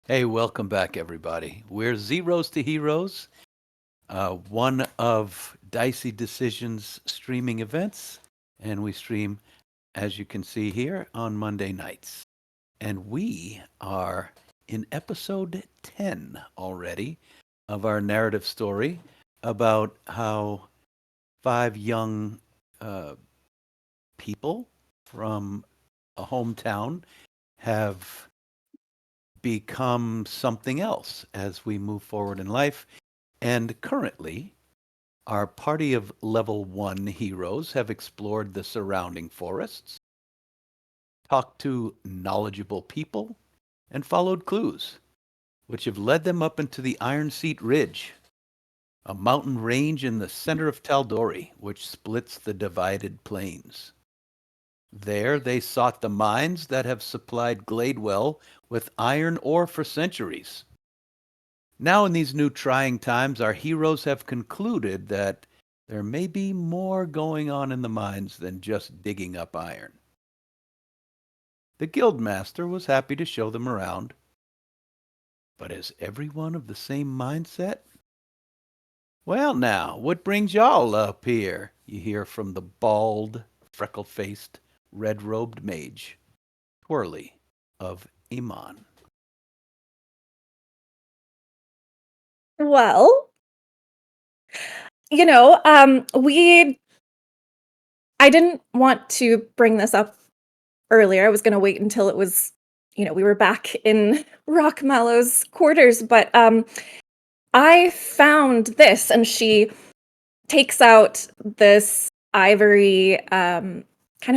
Hey, welcome back, everybody. We're Zeros to Heroes, one of Dicey Decisions streaming events, and we stream, as you can see here, on Monday nights. And we are in episode 10 already of our narrative story about how five young uh, people from a hometown have become something else as we move forward in life. And currently, our party of level 1 heroes have explored the surrounding forests, talked to knowledgeable people, and followed clues, which have led them up into the Iron Seat Ridge, a mountain range in the center of Taldori, which splits the divided plains. There they sought the mines that have supplied Gladewell with iron ore for centuries. Now, in these new trying times, our heroes have concluded that there may be more going on in the mines than just digging up iron. The guildmaster was happy to show them around, but is everyone of the same mindset? Well, now, what brings y'all up here? You hear from the bald, freckle faced, red robed mage, Twirly of Iman. Well, I didn't want to bring this up earlier. I was going to wait until it was, we were back in Rock Mallow's quarters, but I found this, and she takes out this ivory kind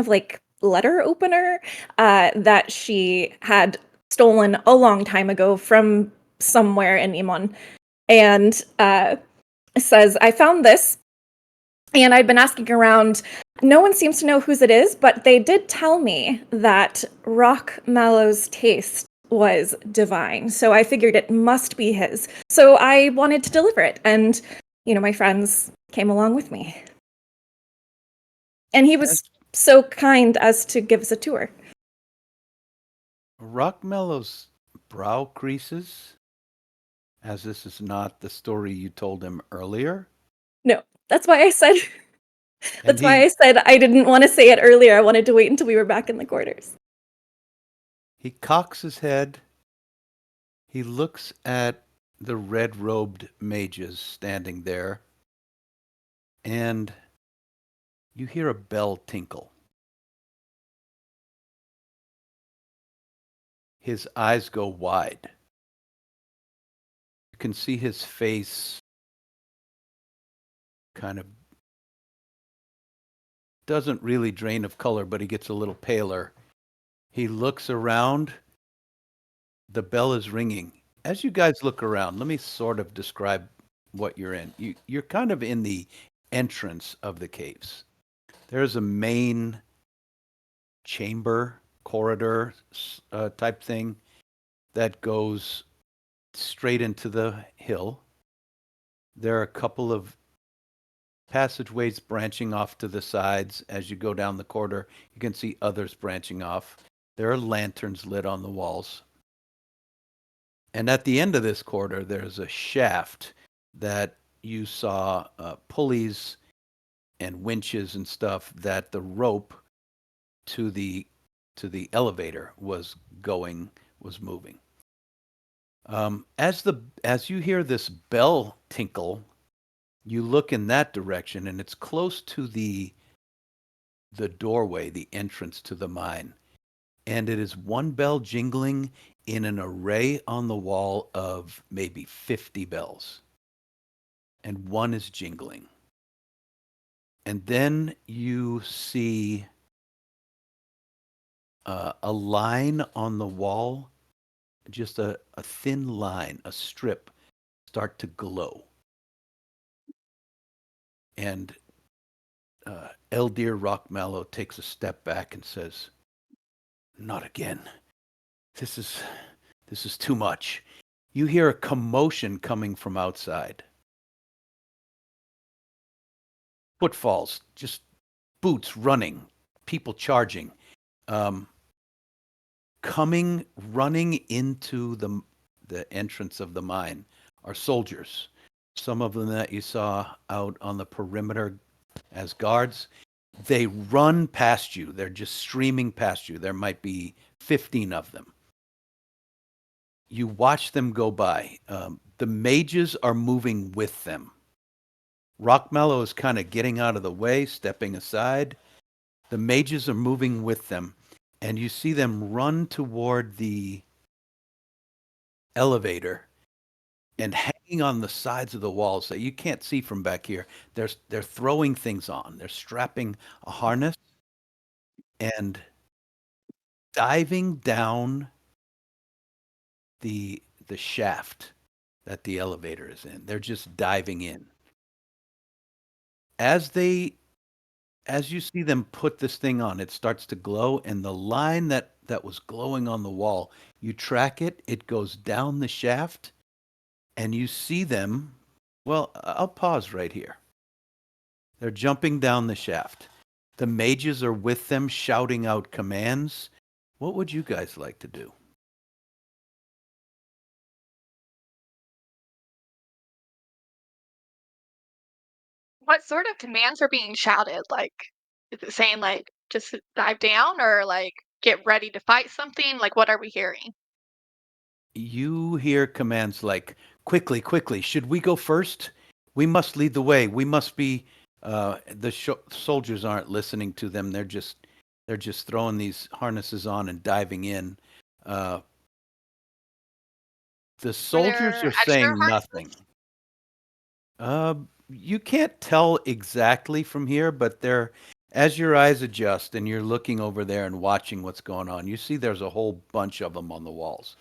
of like letter opener that she had stolen a long time ago from somewhere in Imon, and says, I found this. And I'd been asking around. No one seems to know whose it is, but they did tell me that Rock Mallow's taste was divine. So I figured it must be his. So I wanted to deliver it. And, my friends came along with me. And he was so kind as to give us a tour. Rockmellow's brow creases, as this is not the story you told him earlier. No, that's why I said And that's why I said I didn't want to say it earlier. I wanted to wait until we were back in the quarters. he cocks his head. He looks at the red-robed mages standing there, and you hear a bell tinkle. His eyes go wide. You can see his face kind of doesn't really drain of color, but he gets a little paler. He looks around. The bell is ringing. As you guys look around, let me sort of describe what you're in. You're kind of in the entrance of the caves. There's a main chamber, corridor type thing that goes straight into the hill. There are a couple of passageways branching off to the sides. As you go down the corridor, you can see others branching off. There are lanterns lit on the walls. And at the end of this corridor, there's a shaft that you saw pulleys and winches and stuff that the rope to the elevator was moving. As you hear this bell tinkle, you look in that direction, and it's close to the doorway, the entrance to the mine, and it is one bell jingling in an array on the wall of maybe 50 bells, and one is jingling. And then you see a line on the wall, just a thin line, a strip, start to glow. And Eldir Rockmallow takes a step back and says, "Not again. This is too much." You hear a commotion coming from outside. Footfalls, just boots running, people charging, um, coming running into the entrance of the mine are soldiers. Some of them that you saw out on the perimeter as guards, they run past you. They're just streaming past you. There might be 15 of them. You watch them go by. The mages are moving with them. Rockmallow is kind of getting out of the way, stepping aside. The mages are moving with them, and you see them run toward the elevator and hanging on the sides of the walls that you can't see from back here. They're throwing things on. They're strapping a harness and diving down the shaft that the elevator is in. They're just diving in. As they as you see them put this thing on, it starts to glow, and the line that was glowing on the wall, you track it, it goes down the shaft, and you see them. Well, I'll pause right here. They're jumping down the shaft. The mages are with them, shouting out commands. What would you guys like to do? What sort of commands are being shouted? Like, is it saying like just dive down or like get ready to fight something? Like, what are we hearing? You hear commands like, quickly, quickly, should we go first? We must lead the way. We must be, soldiers aren't listening to them. They're just throwing these harnesses on and diving in. Uh, the Are soldiers there are extra saying nothing. harnesses? You can't tell exactly from here, but as your eyes adjust and you're looking over there and watching what's going on, you see there's a whole bunch of them on the walls.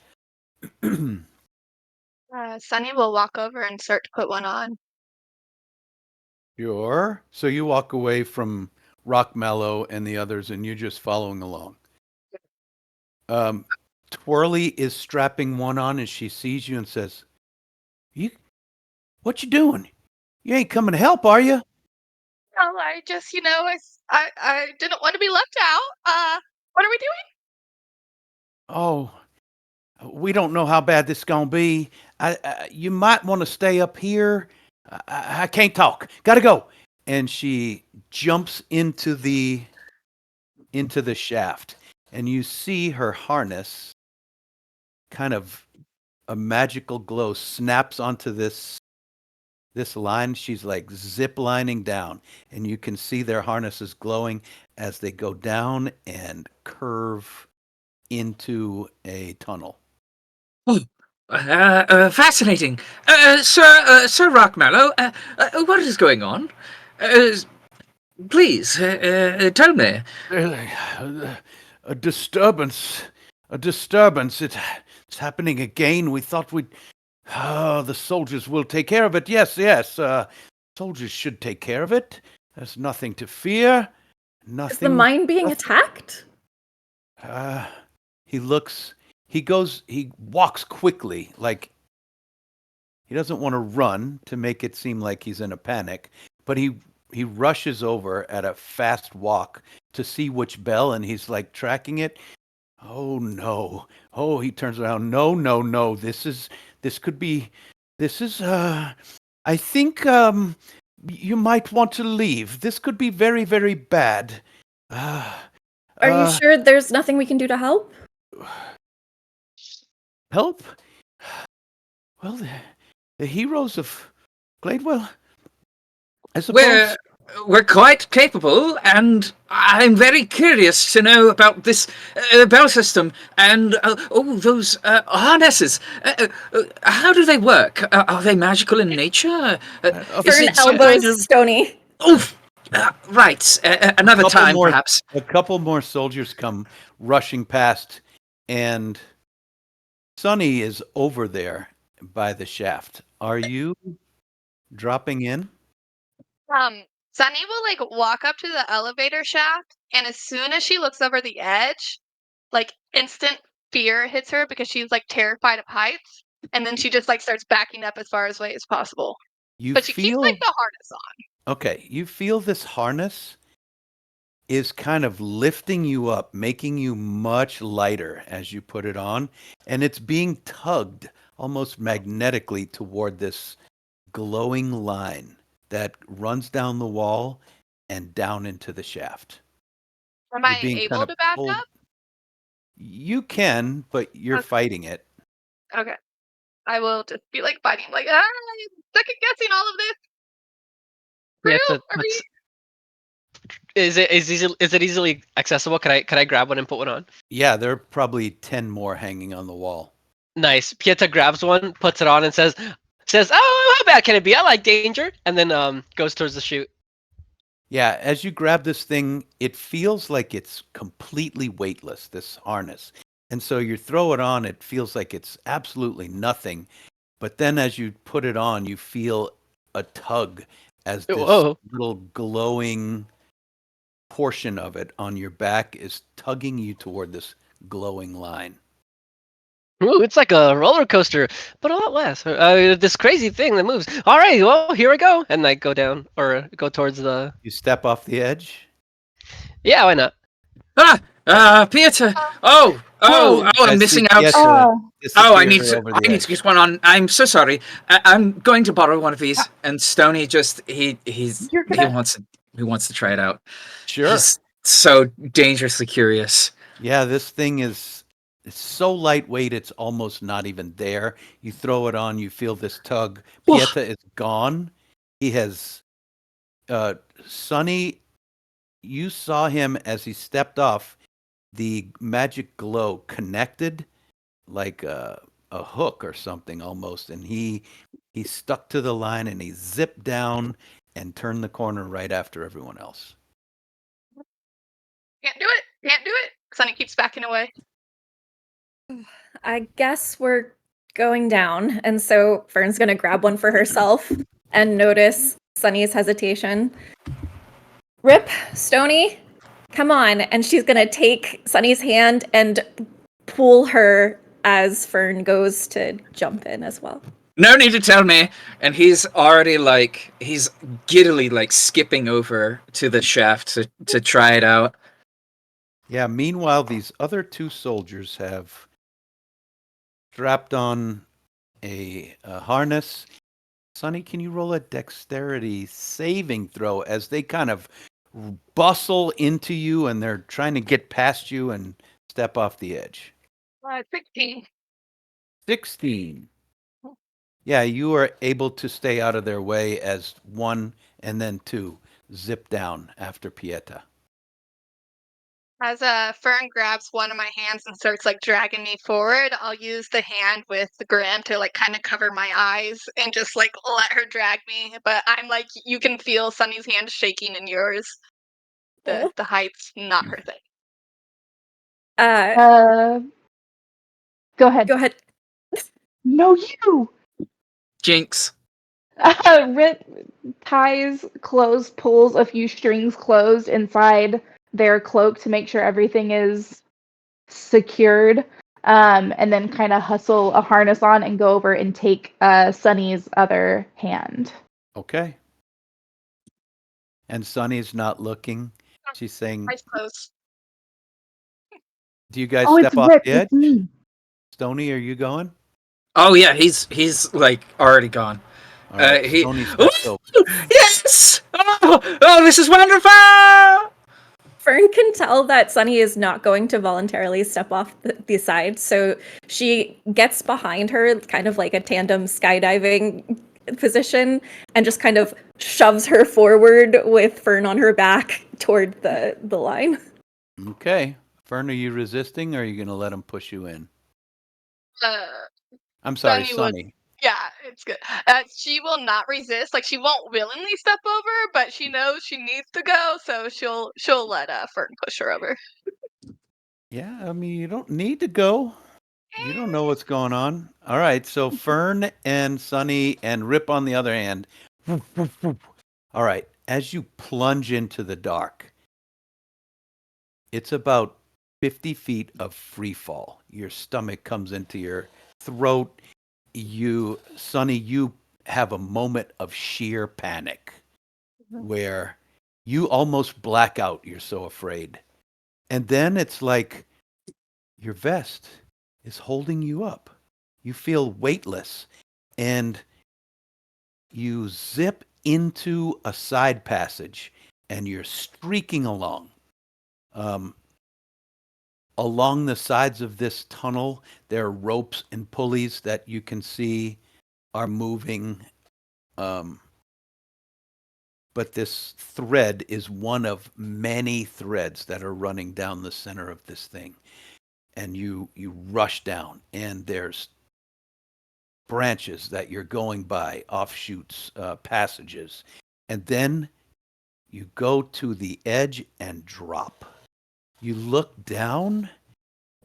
Sunny will walk over and start to put one on. Sure. So you walk away from Rockmallow and the others, and you're just following along. Um, Twirly is strapping one on, and she sees you and says, "You, what you doing? You ain't coming to help, are you?" Oh, I just, I didn't want to be left out. What are we doing? Oh, we don't know how bad this is gonna be. You might want to stay up here. I can't talk. Gotta go. And she jumps into the shaft, and you see her harness kind of a magical glow snaps onto this line. She's like zip lining down, and you can see their harnesses glowing as they go down and curve into a tunnel. Oh, fascinating. Sir Rockmallow, what is going on? Uh, please, tell me. A disturbance. A disturbance. It's happening again. We thought we'd. Oh, the soldiers will take care of it. Yes, yes. Soldiers should take care of it. There's nothing to fear. Is the Nothing. mine being attacked? Uh, he looks. He walks quickly, like he doesn't want to run to make it seem like he's in a panic, but he rushes over at a fast walk to see which bell, and he's like tracking it. Oh no. Oh, he turns around. No, no, no. This could be this is I think you might want to leave. This could be very, very bad. Uh Are you uh sure there's nothing we can do to help? Help? Well, the heroes of Gladewell, I suppose. We're quite capable, and I'm very curious to know about this bell system and those harnesses. How do they work? Are they magical in nature? Is Turn it some elbows, kind of Stony. oof? Right, another time perhaps. A couple more soldiers come rushing past, and Sonny is over there by the shaft. Are you dropping in? Um, Sunny will like walk up to the elevator shaft, and as soon as she looks over the edge, like instant fear hits her because she's like terrified of heights, and then she just like starts backing up as far away as possible. You But she keeps like feel the harness on. okay, you feel this harness is kind of lifting you up, making you much lighter as you put it on, and it's being tugged almost magnetically toward this glowing line that runs down the wall and down into the shaft. Am You're I being kind able of to back pulled. up? You can, but you're Okay. fighting it. Okay. I will just be like fighting, like, I'm second guessing all of this. Yeah, Real? Are we? is it easily accessible? Can I grab one and put one on? Yeah, there are probably 10 more hanging on the wall. Nice. Pieta grabs one, puts it on, and says, "Oh, how bad can it be? I like danger." And then goes towards the chute. Yeah, as you grab this thing, it feels like it's completely weightless, this harness. And so you throw it on, it feels like it's absolutely nothing. But then as you put it on, you feel a tug as this Whoa. little glowing portion of it on your back is tugging you toward this glowing line. Ooh, it's like a roller coaster, but a lot less. This crazy thing that moves. All right, well, here we go. And I go down or go towards the. You step off the edge. Yeah, why not? Pieter. Oh, I'm I see missing out. Pieta Oh, I need disappear to. over I the need to edge. get one on. I'm so sorry. I'm going to borrow one of these. And Stony just he you're gonna. wants to try it out. Sure. He's so dangerously curious. Yeah, this thing is it's so lightweight it's almost not even there. You throw it on, you feel this tug. Oof. Pieta is gone. He has Sonny, you saw him as he stepped off, the magic glow connected like a hook or something almost, and he stuck to the line and he zipped down and turned the corner right after everyone else. can't do it. Can't do it. Sunny keeps backing away. I guess we're going down. And so Fern's going to grab one for herself and notice Sunny's hesitation. Rip, Stony, come on. And she's going to take Sunny's hand and pull her as Fern goes to jump in as well. No need to tell me. And he's already he's giddily skipping over to the shaft to try it out. Yeah, meanwhile, these other two soldiers have strapped on a harness. Sonny, can you roll a dexterity saving throw as they kind of bustle into you and they're trying to get past you and step off the edge? 16. 16. Yeah, you are able to stay out of their way as one and then two zip down after Pieta. As Fern grabs one of my hands and starts dragging me forward, I'll use the hand with the gram to kind of cover my eyes and just let her drag me. But I'm you can feel Sunny's hand shaking in yours. The height's not her thing. Go ahead. Go ahead. No, you. Jinx. Rip ties closed, pulls a few strings closed inside their cloak to make sure everything is secured, and then kind of hustle a harness on and go over and take Sunny's other hand. Okay. And Sunny's not looking. She's saying, Eyes closed. do you guys Oh, it's step off Rip. the edge? It's me. Stony, are you going? Oh yeah, he's already gone. All right, he- Stony's stepped over. Yes! Oh, this is wonderful! Fern can tell that Sunny is not going to voluntarily step off the side, so she gets behind her, kind of like a tandem skydiving position, and just kind of shoves her forward with Fern on her back toward the line. Okay. Fern, are you resisting or are you going to let him push you in? I'm sorry, Sunny would- Sunny. Yeah, it's good. She will not resist. She won't willingly step over, but she knows she needs to go, so she'll let Fern push her over. Yeah, I mean, you don't need to go. You don't know what's going on. All right, so Fern and Sunny and Rip on the other hand. All right, as you plunge into the dark, it's about 50 feet of free fall. Your stomach comes into your throat. Sonny, you have a moment of sheer panic where you almost black out. You're so afraid. And then it's like your vest is holding you up. you feel weightless, and you zip into a side passage, and you're streaking along. Um, Along the sides of this tunnel, there are ropes and pulleys that you can see are moving. Um, but this thread is one of many threads that are running down the center of this thing. And you rush down, and there's branches that you're going by, offshoots, passages. And then you go to the edge and drop. You look down,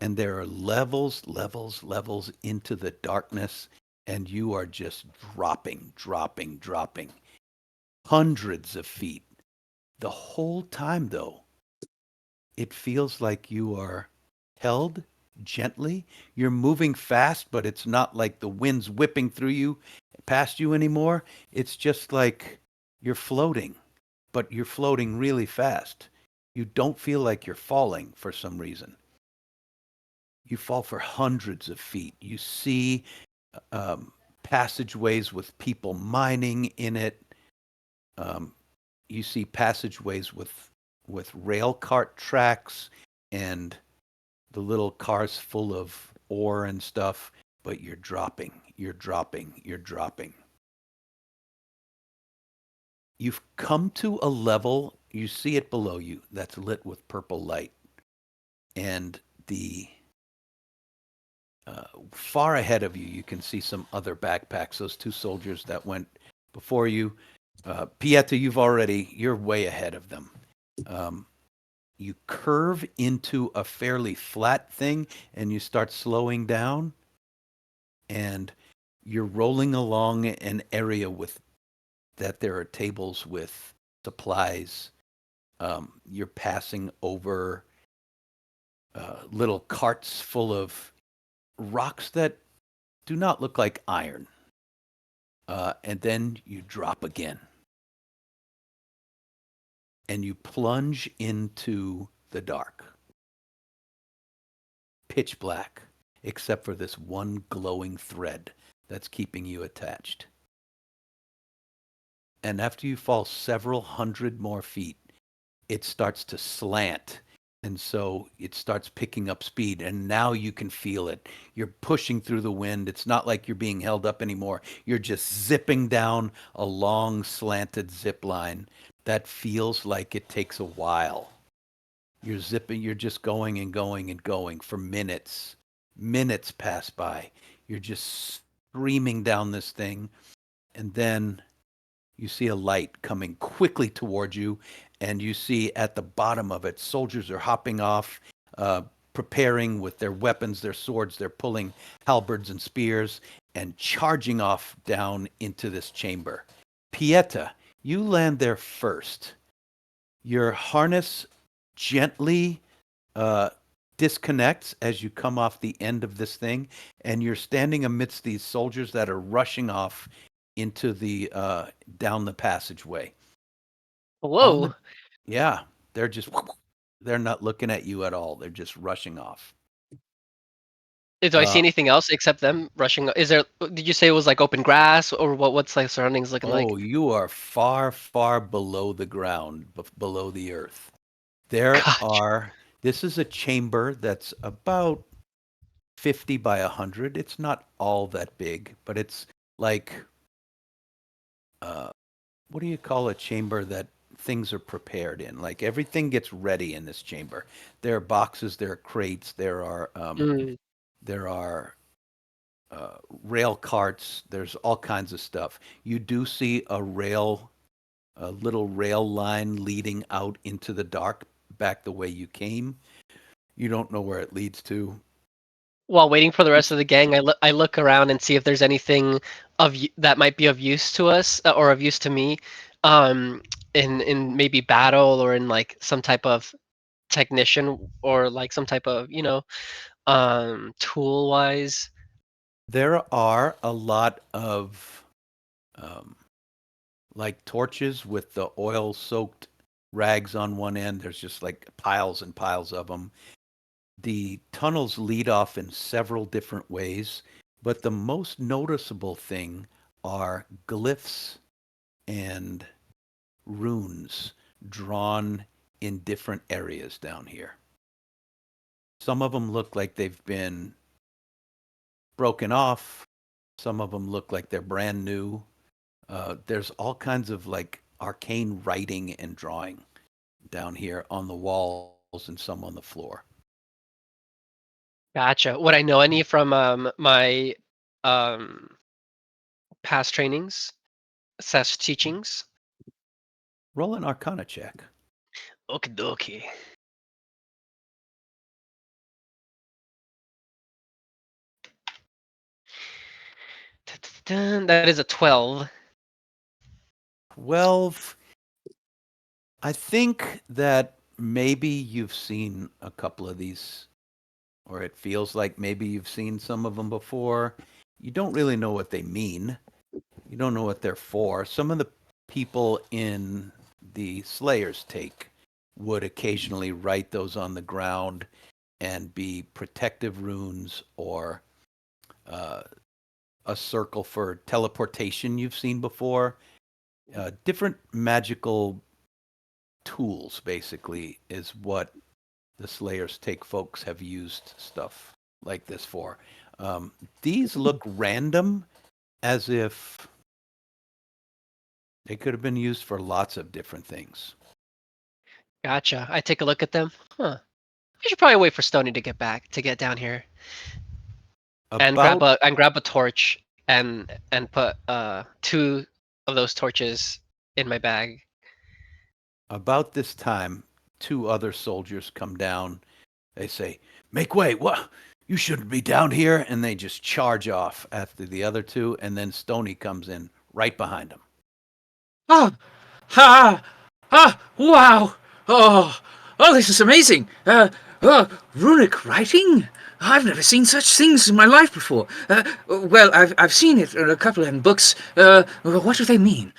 and there are levels, levels, levels into the darkness, and you are just dropping, dropping, dropping. Hundreds of feet. The whole time, though, it feels like you are held gently. You're moving fast, but it's not like the wind's whipping through you, past you anymore. It's just like you're floating, but you're floating really fast. You don't feel like you're falling for some reason. You fall for hundreds of feet. You see passageways with people mining in it. Um, you see passageways with rail cart tracks and the little cars full of ore and stuff, but you're dropping, you're dropping, you're dropping. You've come to a level, you see it below you, that's lit with purple light. And the far ahead of you, you can see some other backpacks, those two soldiers that went before you. Pieta, you're way ahead of them. You curve into a fairly flat thing, and you start slowing down, and you're rolling along an area with that there are tables with supplies. You're passing over little carts full of rocks that do not look like iron. And then you drop again. And you plunge into the dark. Pitch black, except for this one glowing thread that's keeping you attached. And after you fall several hundred more feet, it starts to slant. And so it starts picking up speed. And now you can feel it. You're pushing through the wind. It's not like you're being held up anymore. You're just zipping down a long, slanted zip line that feels like it takes a while. You're zipping, you're just going and going and going for minutes. Minutes pass by. You're just streaming down this thing. And then you see a light coming quickly towards you, and you see at the bottom of it, soldiers are hopping off, preparing with their weapons, their swords. They're pulling halberds and spears and charging off down into this chamber. Pieta, you land there first. Your harness gently disconnects as you come off the end of this thing, and you're standing amidst these soldiers that are rushing off into the down the passageway. Whoa. Yeah, they're not looking at you at all. They're just rushing off. Do I see anything else except them rushing? Is there? Did you say it was like open grass, or what? What's like surroundings looking like? Oh, you are far, far below the ground, below the earth. There Gotcha. are. This is a chamber that's about 50 by 100. It's not all that big, but it's like, what do you call a chamber that things are prepared in? Like everything gets ready in this chamber. There are boxes, there are crates, Mm. there are rail carts. There's all kinds of stuff. You do see a little rail line leading out into the dark, back the way you came. You don't know where it leads to. While waiting for the rest of the gang, I look around and see if there's anything that might be of use to us or of use to me, um, in maybe battle or in like some type of technician or like some type of tool wise. There are a lot of um, like torches with the oil soaked rags on one end. There's just like piles and piles of them. The tunnels lead off in several different ways. But the most noticeable thing are glyphs and runes drawn in different areas down here. Some of them look like they've been broken off. Some of them look like they're brand new. There's all kinds of like arcane writing and drawing down here on the walls and some on the floor. Gotcha. Would I know any from my um past trainings, slash teachings? Roll an Arcana check. Okie dokie. That is a 12. 12. I think that maybe you've seen a couple of these, or it feels like maybe you've seen some of them before. You don't really know what they mean. You don't know what they're for. Some of the people in the Slayer's take would occasionally write those on the ground and be protective runes or uh, a circle for teleportation you've seen before. Different magical tools, basically, is what the Slayer's take folks have used stuff like this for. These look random, as if they could have been used for lots of different things. Gotcha. I take a look at them. Huh. I should probably wait for Stony to get down here, and About grab a torch and put 2 of those torches in my bag. about this time, 2 other soldiers come down. They say, "Make way! What? You shouldn't be down here!" And they just charge off after the other 2, and then Stony comes in right behind them. Ah, ah, wow. Oh, this is amazing. Runic writing? I've never seen such things in my life before. Well, I've seen it in a couple of books. What do they mean?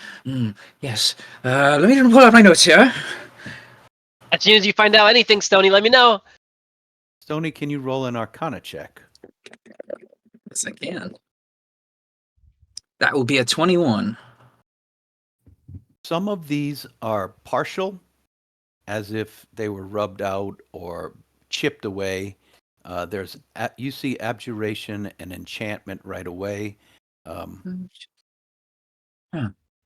Yes. Let me pull out my notes here. As soon as you find out anything, Stony, let me know. Stony, can you roll an Arcana check? Yes, I can. That will be a 21. Some of these are partial, as if they were rubbed out or chipped away. You see abjuration and enchantment right away. Huh.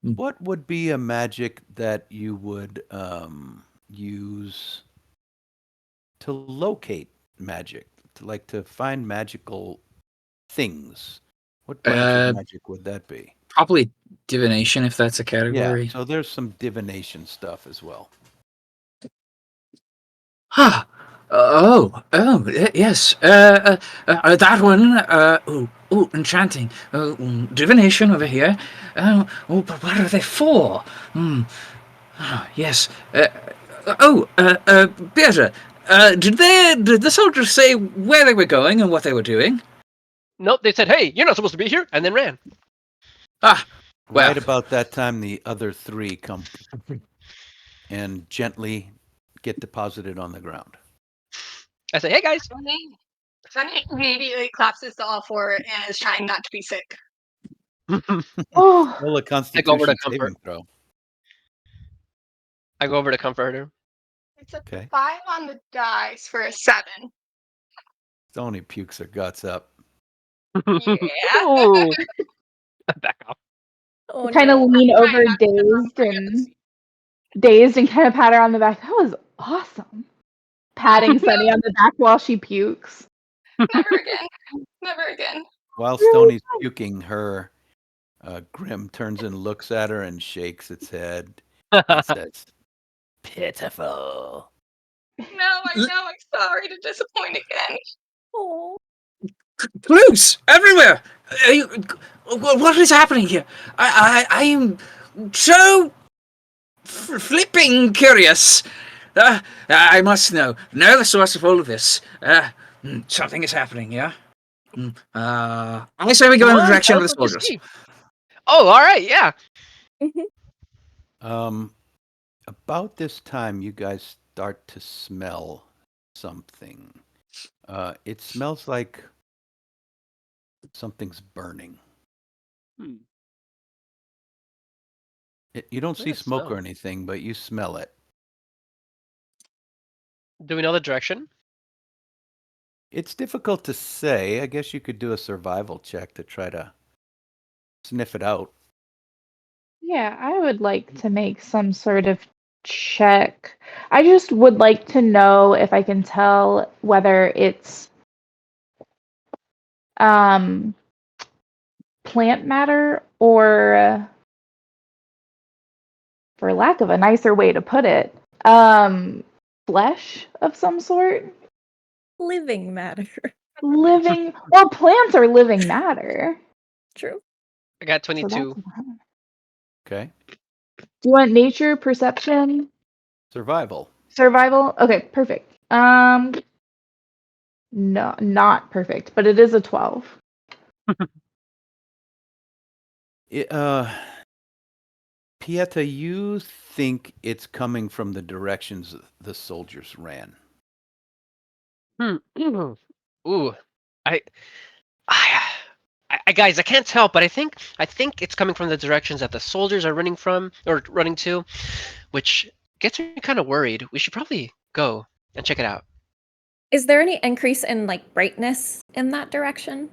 What would be a magic that you would use to locate magic, to find magical things? What branch of Uh, magic would that be? Probably divination, if that's a Yeah, category. so there's some divination stuff as well. Ah, yes. That one. Enchanting. Divination over here. But what are they for? Yes. Beata. Did the soldiers say where they were going and what they were doing? Nope, they said, "Hey, you're not supposed to be here," and then ran. Ah, well. Right about that time, the other 3 come and gently get deposited on the ground. I say, "Hey guys." Sunny immediately collapses to all 4 and is trying not to be sick. Oh, Roll a I go over to Constitution comfort. saving throw. I go over to comfort her. It's a Okay. 5 on the dice for a 7. Stony pukes her guts up. Yeah. Ooh. Back off. Oh kind of no. lean Trying over, not to remember dazed, and kind of pat her on the back. That was awesome. Patting Sunny on the back while she pukes. Never again. Never again. While Really? Stony's puking, her Grim turns and looks at her and shakes its head and says, "Pitiful." No, I know. I'm sorry to disappoint again. Oh. Clues everywhere. What is happening here? I am so flipping curious. I must know the source of all of this. Something is happening. Yeah. I say we go in Come the on, direction tell of us the what you soldiers. see. Oh, all right, yeah. Mhm. About this time, you guys start to smell something. It smells like Something's burning. Hmm. You don't What see does it smoke or smell? anything, but you smell it. Do we know the direction? It's difficult to say. I guess you could do a survival check to try to sniff it out. Yeah, I would like to make some sort of check. I just would like to know if I can tell whether it's um plant matter or for lack of a nicer way to put it, flesh of some sort. Living matter. Living, well, plants are living matter. True. I got So 22. that's Okay. Do you want nature, perception, Survival. survival? Okay, perfect. No, not perfect, but it is a 12. It, Pieta, you think it's coming from the directions the soldiers ran. Ooh, I, guys, I can't tell, but I think it's coming from the directions that the soldiers are running from or running to, which gets me kind of worried. We should probably go and check it out. Is there any increase in like brightness in that direction?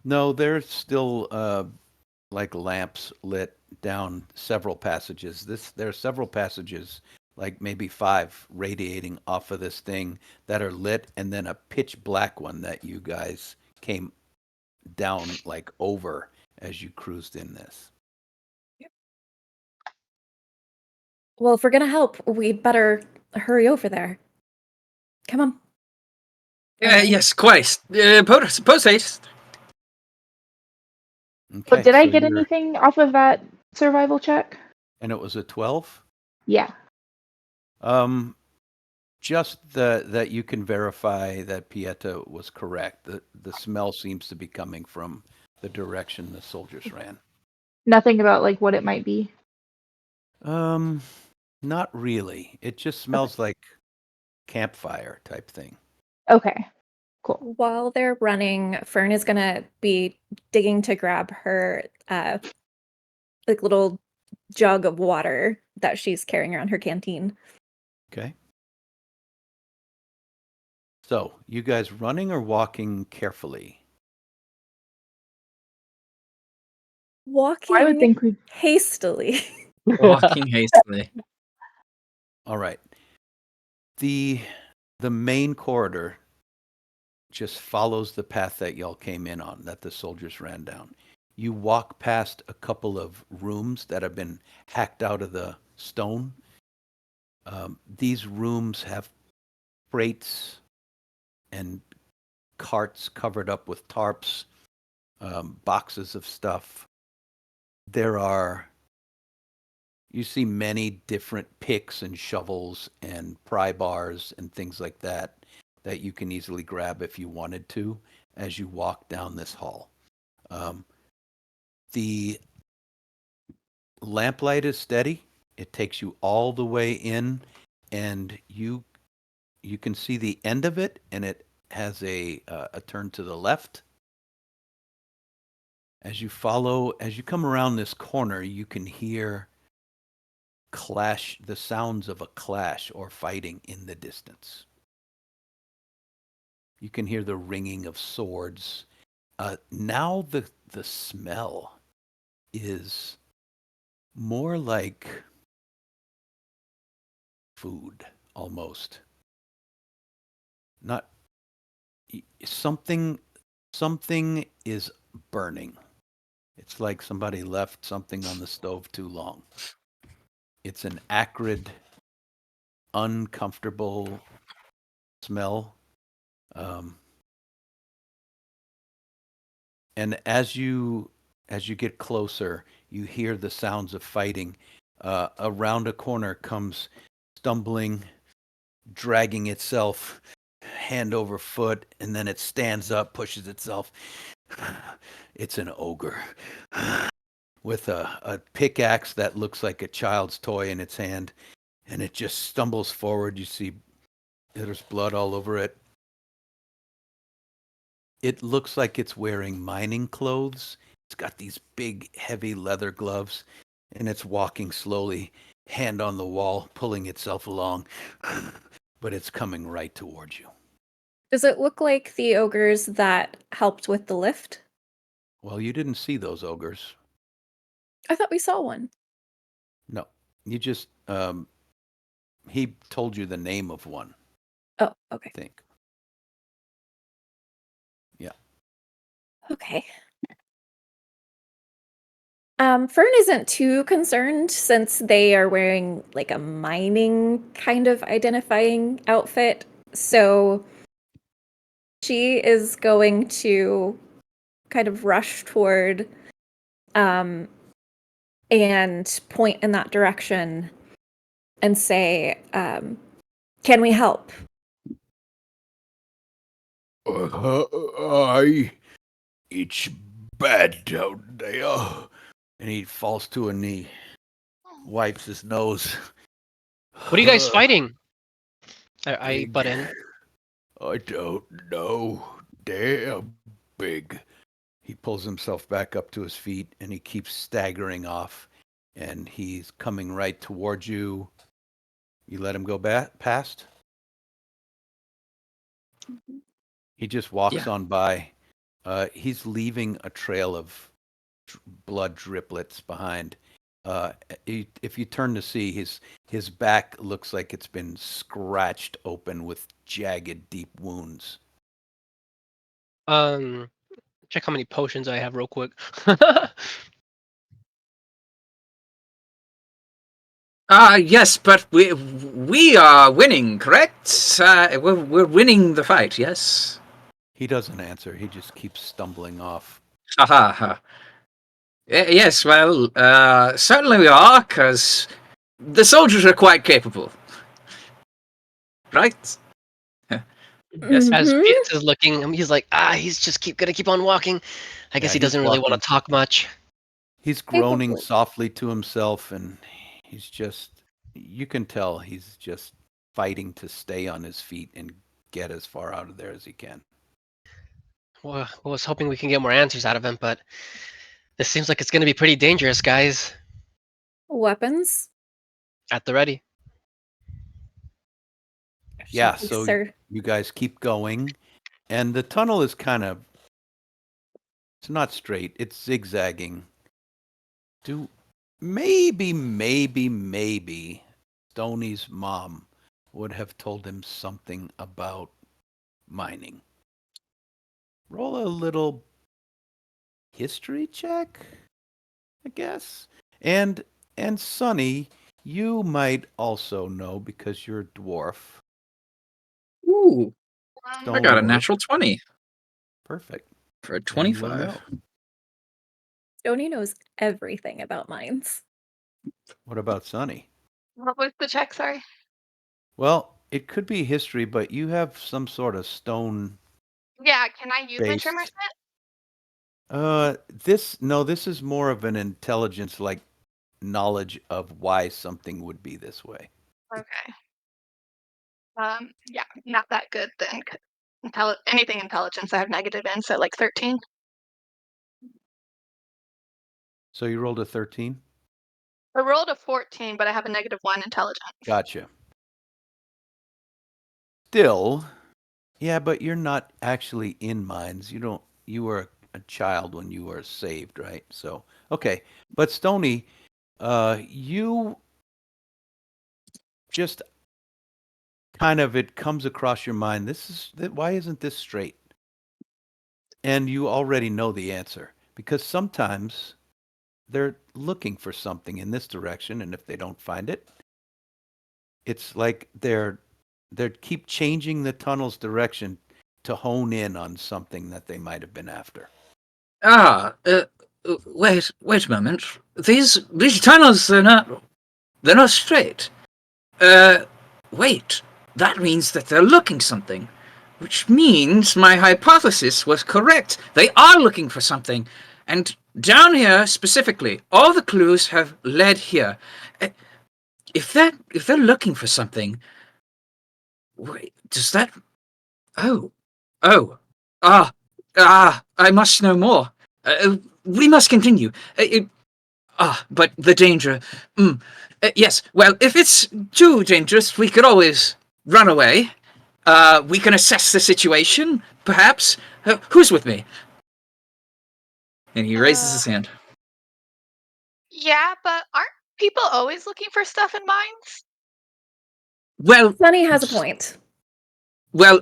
No, there's still like lamps lit down several passages. There are several passages, like maybe 5, radiating off of this thing that are lit, and then a pitch black one that you guys came down like over as you cruised in this. Well, if we're gonna help, we better hurry over there. Come on. Yes, quite. Post haste. But Okay, did I so get you're, anything off of that survival check? and it was a 12. Yeah. Just that you can verify that Pieta was correct. The smell seems to be coming from the direction the soldiers ran. Nothing about like what it might be. Not really. It just smells like campfire type thing. Okay. Cool. While they're running, Fern is gonna be digging to grab her like little jug of water that she's carrying around her canteen. Okay. So, you guys running or walking carefully? Walking I would think we hastily. Walking hastily. All right. The main corridor just follows the path that y'all came in on, that the soldiers ran down. You walk past a couple of rooms that have been hacked out of the stone. These rooms have crates and carts covered up with tarps, boxes of stuff. You see many different picks and shovels and pry bars and things like that you can easily grab if you wanted to as you walk down this hall. The lamplight is steady. It takes you all the way in, and you can see the end of it, and it has a turn to the left. As you come around this corner, you can hear the sounds of a clash or fighting in the distance. You can hear the ringing of swords. Now the smell is more like food, almost. Not something is burning. It's like somebody left something on the stove too long. It's an acrid, uncomfortable smell. And as you get closer, you hear the sounds of fighting. Around a corner comes stumbling, dragging itself hand over foot, and then it stands up, pushes itself. It's an ogre with a pickaxe that looks like a child's toy in its hand, and it just stumbles forward. You see there's blood all over it. It looks like it's wearing mining clothes. It's got these big, heavy leather gloves, and it's walking slowly, hand on the wall, pulling itself along. But it's coming right towards you. Does it look like the ogres that helped with the lift? Well, you didn't see those ogres. I thought we saw one. No, you just, he told you the name of one, Oh, okay. I think. Yeah. Okay. Fern isn't too concerned since they are wearing like a mining kind of identifying outfit. So she is going to kind of rush toward and point in that direction and say, can we help? It's bad down there. And he falls to a knee, wipes his nose. What are you guys fighting? I butt in. I don't know. Damn big. He pulls himself back up to his feet and he keeps staggering off. And he's coming right towards you. You let him go past? He just walks Yeah. on by. He's leaving a trail of blood driplets behind. If you turn to see, his back looks like it's been scratched open with jagged, deep wounds. Check how many potions I have real quick. Yes, but we are winning, correct? We're winning the fight, yes? He doesn't answer. He just keeps stumbling off. Ha ha ha. Yes, well, certainly we are, because the soldiers are quite capable. Right? Yes. As Mhm. Pietz is looking, he's like, he's just gonna keep on walking. I guess Yeah, he he's doesn't really want walking. to talk much. He's groaning Capable. softly to himself, and you can tell he's just fighting to stay on his feet and get as far out of there as he can. Well, I was hoping we can get more answers out of him, but this seems like it's gonna be pretty dangerous, guys. Weapons? At the ready. Yeah, Yes, so sir. you guys keep going, and the tunnel is it's not straight, it's zigzagging. Maybe Stoney's mom would have told him something about mining. Roll a little history check, I guess. And Sonny, you might also know because you're a dwarf. Ooh, I Stone got a dwarf. natural 20 Perfect. for a Then you will 25. know. Stoney knows everything about mines. What about Sonny? What was the check? Sorry. Well, it could be history, but you have some sort of stone Yeah, can I use my based. trimmer set? This is more of an intelligence, like knowledge of why something would be this way. Okay. Yeah, not that good then. Anything intelligence I have negative in, so like 13. So you rolled a 13? I rolled a 14, but I have a -1 intelligence. Gotcha. Still, yeah, but you're not actually in mines. You were a child when you were saved, right? So, okay. But Stony, you just kind of, it comes across your mind, why isn't this straight? And you already know the answer because sometimes they're looking for something in this direction, and if they don't find it, it's like they keep changing the tunnel's direction to hone in on something that they might have been after. Wait a moment. These tunnels, they're not straight. Wait, that means that they're looking something. Which means my hypothesis was correct. They are looking for something. And down here, specifically, all the clues have led here. If they're looking for something, wait, does that... Oh. I must know more. We must continue. But the danger. Yes, well, if it's too dangerous, we could always run away. We can assess the situation, perhaps. Who's with me? And he raises his hand. Yeah, but aren't people always looking for stuff in mines? Well, Sunny has a point. well,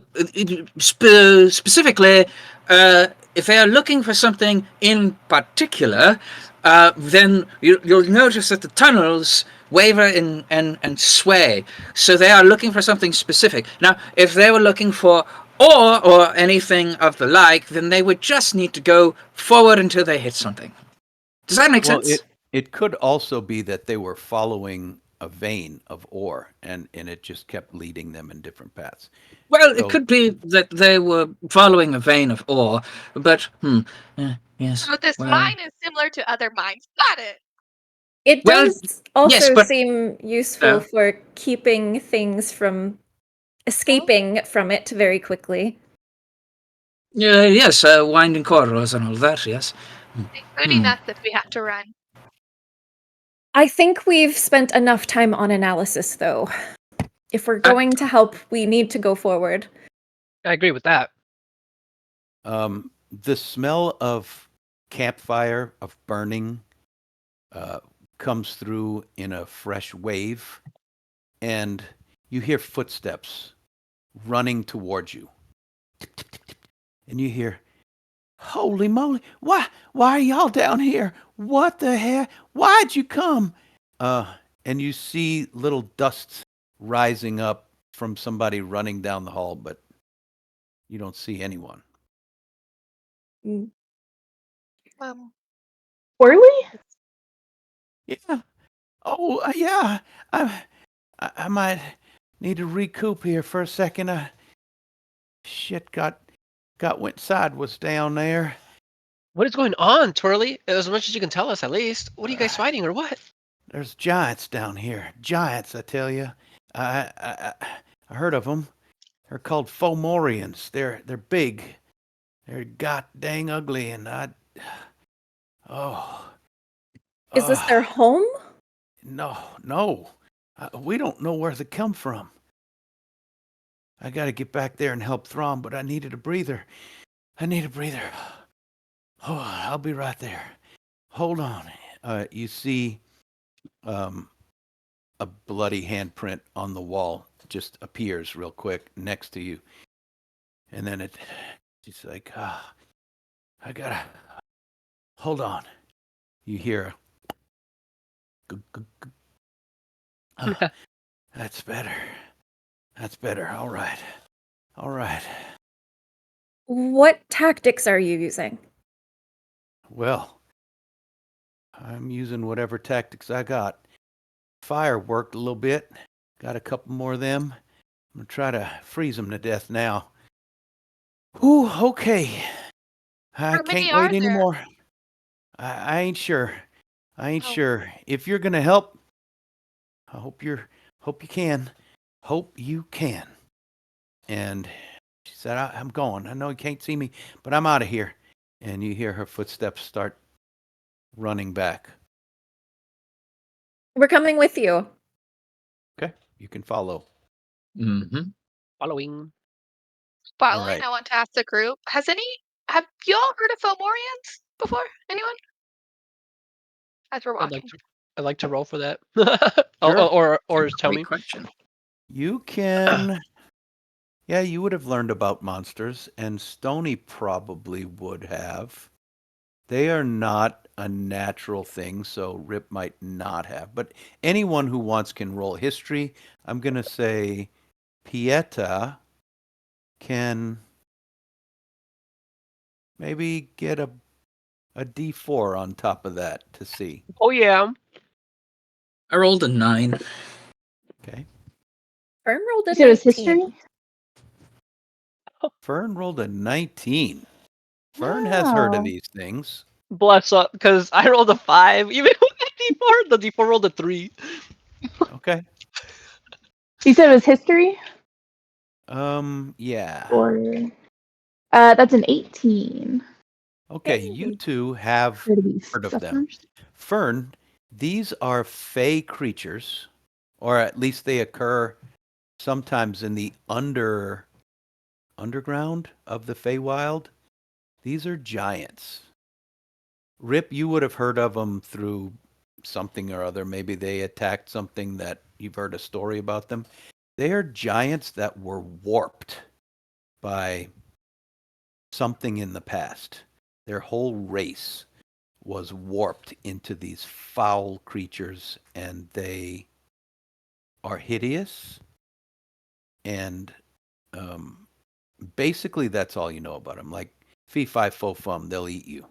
specifically, if they are looking for something in particular, then you'll notice that the tunnels waver and sway. So they are looking for something specific. Now, if they were looking for ore or anything of the like, then they would just need to go forward until they hit something. Does that make Well, sense? it could also be that they were following a vein of ore, and it just kept leading them in different paths. Well, So- it could be that they were following a vein of ore, but yes. So this well, mine is similar to other mines. Got it. It Well, does also yes, but- seem useful for keeping things from escaping from it very quickly. Yes, winding corridors and all that. Yes. Including us if we have to run. I think we've spent enough time on analysis, though. If we're going to help, we need to go forward. I agree with that. The smell of campfire, of burning, comes through in a fresh wave, and you hear footsteps running towards you. And you hear, "Holy moly, why are y'all down here? What the hell? Why'd you come?" And you see little dusts rising up from somebody running down the hall, but you don't see anyone. Orly? Yeah. Oh, yeah. I might need to recoup here for a second. Shit got went sideways down there. What is going on, Twirly? As much as you can tell us, at least. What are you guys fighting, or what? There's giants down here. Giants, I tell you. I heard of them. They're called Fomorians. They're big. They're god dang ugly, and oh. Is this their home? No. We don't know where they come from. I got to get back there and help Throm, but I needed a breather. Oh, I'll be right there. Hold on. You see a bloody handprint on the wall just appears real quick next to you. And then it's like, I gotta, hold on. You hear that's better. All right. What tactics are you using? Well, I'm using whatever tactics I got. Fire worked a little bit. Got a couple more of them. I'm gonna try to freeze them to death now. Ooh, okay. I How many can't are wait there? anymore. I ain't sure. Oh. Sure. If you're gonna help, I hope you can. Hope you can. And she said, I'm going. I know you can't see me, but I'm out of here. And you hear her footsteps start running back. We're coming with you. Okay, you can follow. Mm-hmm. Following. Following, right. I want to ask the group. Have y'all heard of Fomorians before? Anyone? As we're I'd walking. like to roll for that. Sure. Or tell me. Great question. You can. Yeah, you would have learned about monsters, and Stony probably would have. They are not a natural thing, so Rip might not have. But anyone who wants can roll history. I'm going to say Pieta can maybe get a D4 on top of that to see. Oh yeah. I rolled a 9. Okay. Fern rolled a You said it was 19. history? Fern rolled a 19. Fern has heard of Wow. these things. Bless up, because I rolled a 5. Even with the D4 rolled a 3. Okay. You said it was history? Yeah. Or That's an 18. Okay, you two have Try to be heard of them. suffers. Fern, these are fey creatures, or at least they occur sometimes in the underground of the Feywild. These are giants. Rip, you would have heard of them through something or other. Maybe they attacked something that you've heard a story about them. They are giants that were warped by something in the past. Their whole race was warped into these foul creatures, and they are hideous. And um, basically, that's all you know about them. Like fee fi fo fum, they'll eat you.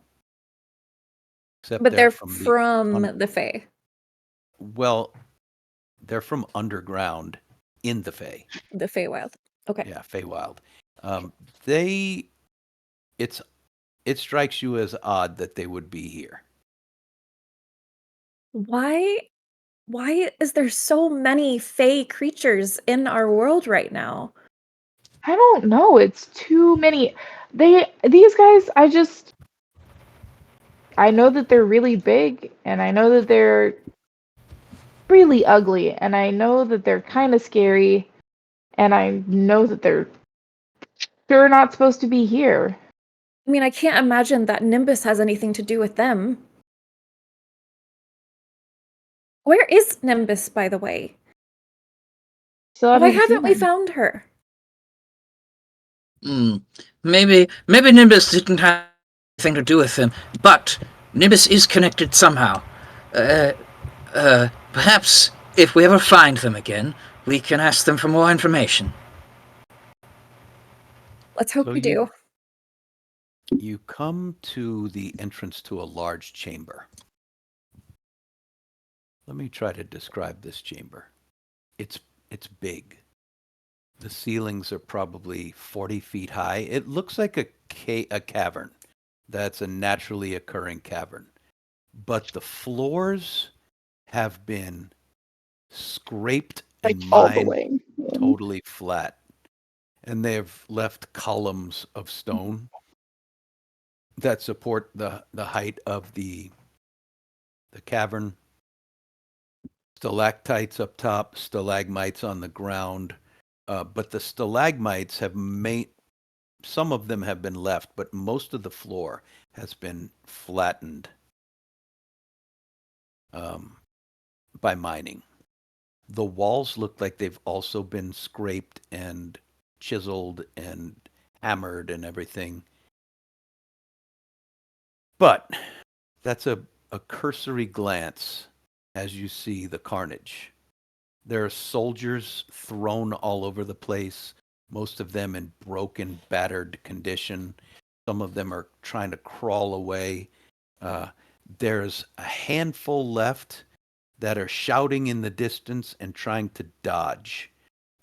Except But they're from from the Fae. well, they're from underground in the Fey. The Feywild. Okay. Yeah, Feywild. Um, they, it's it strikes you as odd that they would be here. Why why is there so many Fae creatures in our world right now? I don't know. It's too many. These guys, I know that they're really big, and I know that they're really ugly, and I know that they're kind of scary, and I know that they're sure not supposed to be here. I mean, I can't imagine that Nimbus has anything to do with them. Where is Nimbus, by the way? Still Why haven't haven't seen we her. found her? Maybe Nimbus didn't have anything to do with him, but Nimbus is connected somehow. Perhaps if we ever find them again, we can ask them for more information. Let's hope So we do. you come to the entrance to a large chamber. Let me try to describe this chamber. It's big. The ceilings are probably 40 feet high. It looks like a cavern. That's a naturally occurring cavern. But the floors have been scraped Like and all the mined way. totally flat. And they have left columns of stone that support the height of the cavern. Stalactites up top, stalagmites on the ground. But the stalagmites have made, some of them have been left, but most of the floor has been flattened by mining. The walls look like they've also been scraped and chiseled and hammered and everything. But that's a cursory glance as you see the carnage. There are soldiers thrown all over the place, most of them in broken, battered condition. Some of them are trying to crawl away. Uh, there's a handful left that are shouting in the distance and trying to dodge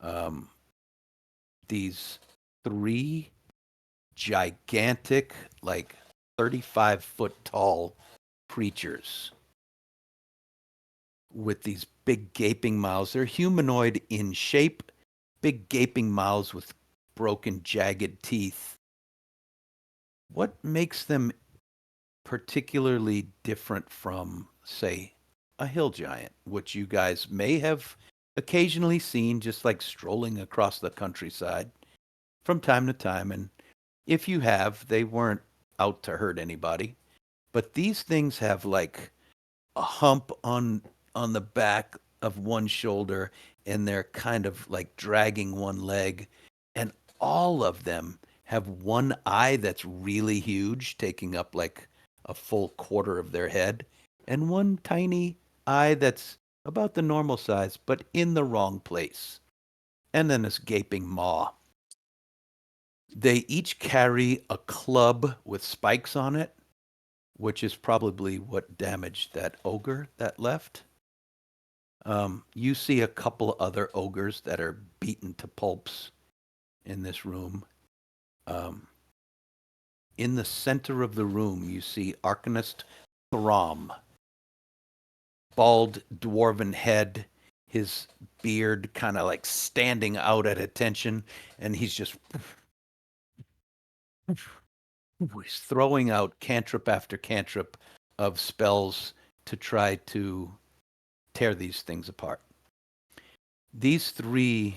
um, these three gigantic, like 35-foot tall creatures with these big gaping mouths. They're humanoid in shape, big gaping mouths with broken, jagged teeth. What makes them particularly different from, say, a hill giant, which you guys may have occasionally seen just like strolling across the countryside from time to time? And if you have, they weren't out to hurt anybody. But these things have like a hump on the back of one shoulder, and they're kind of like dragging one leg, and all of them have one eye that's really huge, taking up like a full quarter of their head, and one tiny eye that's about the normal size but in the wrong place, and then this gaping maw. They each carry a club with spikes on it, which is probably what damaged that ogre that left. You see a couple other ogres that are beaten to pulps in this room. Um, in the center of the room, you see Arcanist Throm, bald dwarven head, his beard kind of like standing out at attention, and he's just He's throwing out cantrip after cantrip of spells to try to tear these things apart. These three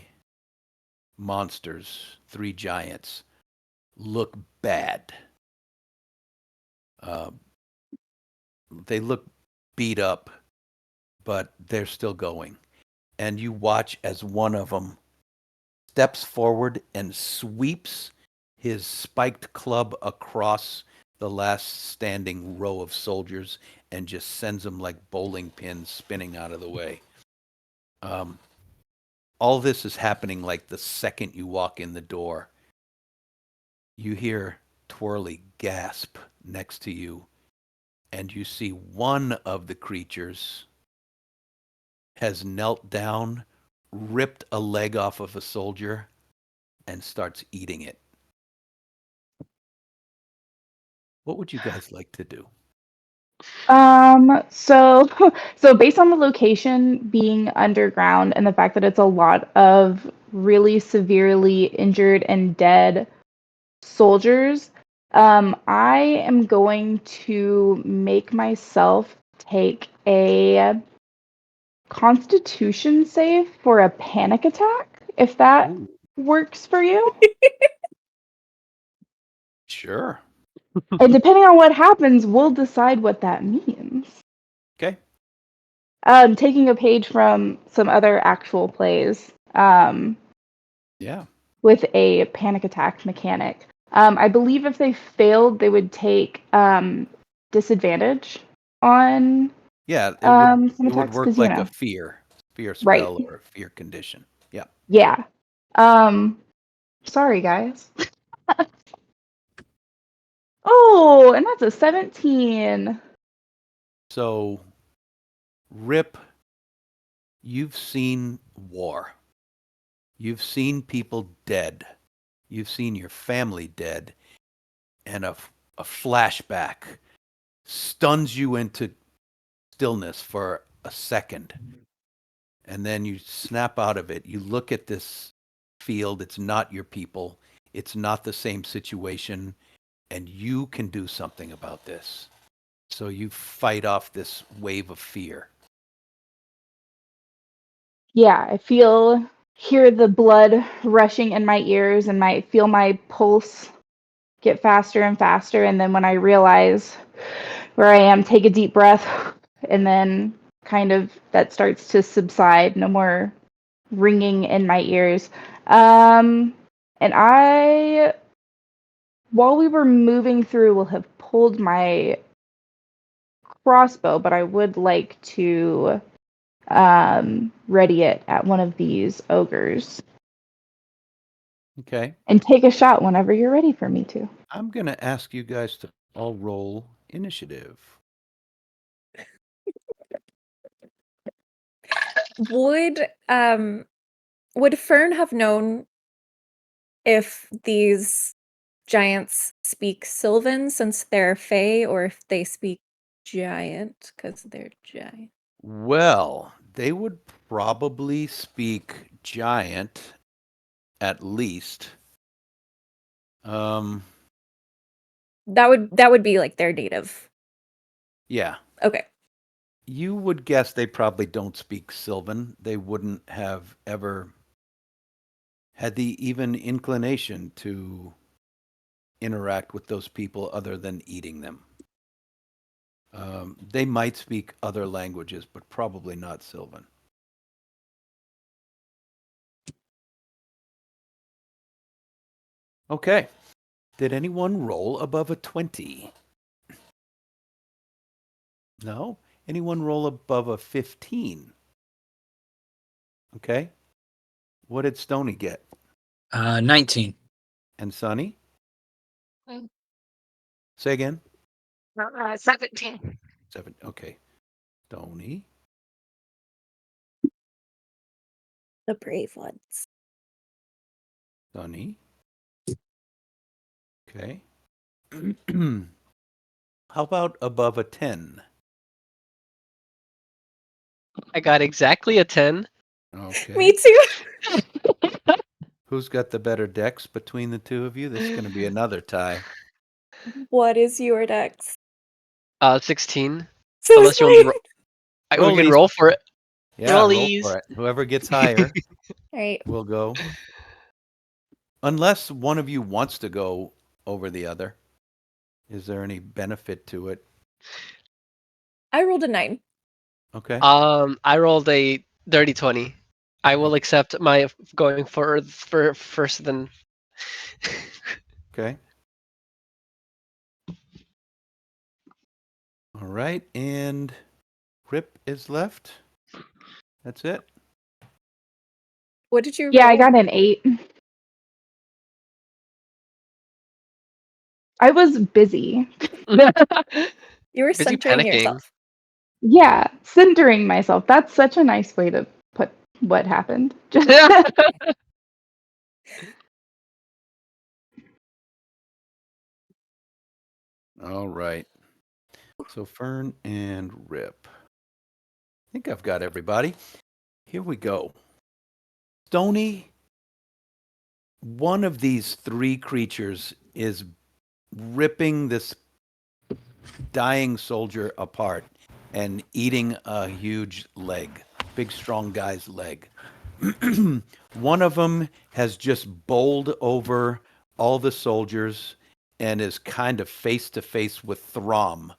monsters, three giants, look bad. They look beat up, but they're still going. And you watch as one of them steps forward and sweeps his spiked club across the last standing row of soldiers and just sends them like bowling pins spinning out of the way. All this is happening like the second you walk in the door. You hear Twirly gasp next to you, and you see one of the creatures has knelt down, ripped a leg off of a soldier, and starts eating it. What would you guys like to do? So so based on the location being underground and the fact that it's a lot of really severely injured and dead soldiers, I am going to make myself take a constitution save for a panic attack, if that Ooh, works for you. sure. And depending on what happens, we'll decide what that means. Okay. Taking a page from some other actual plays Yeah. with a panic attack mechanic. I believe if they failed, they would take disadvantage on Yeah, some it would attacks work because, you like a know, fear right. spell or a fear condition. Yeah. Yeah. Sorry, guys. Oh, and that's a 17. So, Rip, you've seen war. You've seen people dead. You've seen your family dead. And a flashback stuns you into stillness for a second. And then you snap out of it. You look at this field. It's not your people. It's not the same situation. And you can do something about this. So you fight off this wave of fear. Yeah, hear the blood rushing in my ears and feel my pulse get faster and faster. And then when I realize where I am, take a deep breath, and then kind of that starts to subside. No more ringing in my ears. And while we were moving through, will have pulled my crossbow, but I would like to ready it at one of these ogres Okay. and take a shot whenever you're ready for me to. I'm going to ask you guys to all roll initiative. Would Fern have known if these giants speak Sylvan since they're Fae, or if they speak Giant because they're giant? Well, they would probably speak giant at least. Um, That would be like their native. yeah. Okay. You would guess they probably don't speak Sylvan. They wouldn't have ever had the even inclination to interact with those people other than eating them. They might speak other languages, but probably not Sylvan. Okay. Did anyone roll above a 20? No? Anyone roll above a 15? Okay. What did Stony get? 19. And Sonny? Mm. Say again. 17. 7. Okay. Stony. The brave ones. Sonny. Okay. How about above a 10? I got exactly a 10. Okay. Me too. Who's got the better decks between the two of you? This is going to be another tie. What is your dex? 16. So Unless you want to, we can Rollies. roll for it. Yeah, roll Rollies. for it. Whoever gets higher All right. will go. Unless one of you wants to go over the other. Is there any benefit to it? I rolled a 9. Okay. I rolled a dirty 20. I will accept my going for first then. Okay. All right. And Rip is left. That's it. What did you Yeah, roll? I got an 8. I was busy. You were Busy centering panicking. yourself. Yeah, centering myself. That's such a nice way to put what happened. Just All right. So Fern and Rip. I think I've got everybody. Here we go. Stony, one of these three creatures is ripping this dying soldier apart and eating a huge leg, big strong guy's leg. One of them has just bowled over all the soldiers and is kind of face to face with Throm,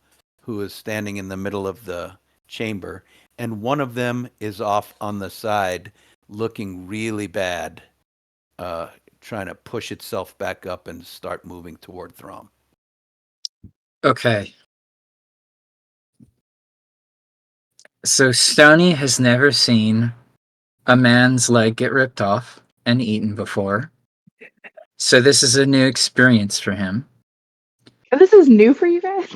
who is standing in the middle of the chamber. And one of them is off on the side looking really bad, trying to push itself back up and start moving toward Throm. Okay. So Stony has never seen a man's leg get ripped off and eaten before. So this is a new experience for him. this is new for you guys.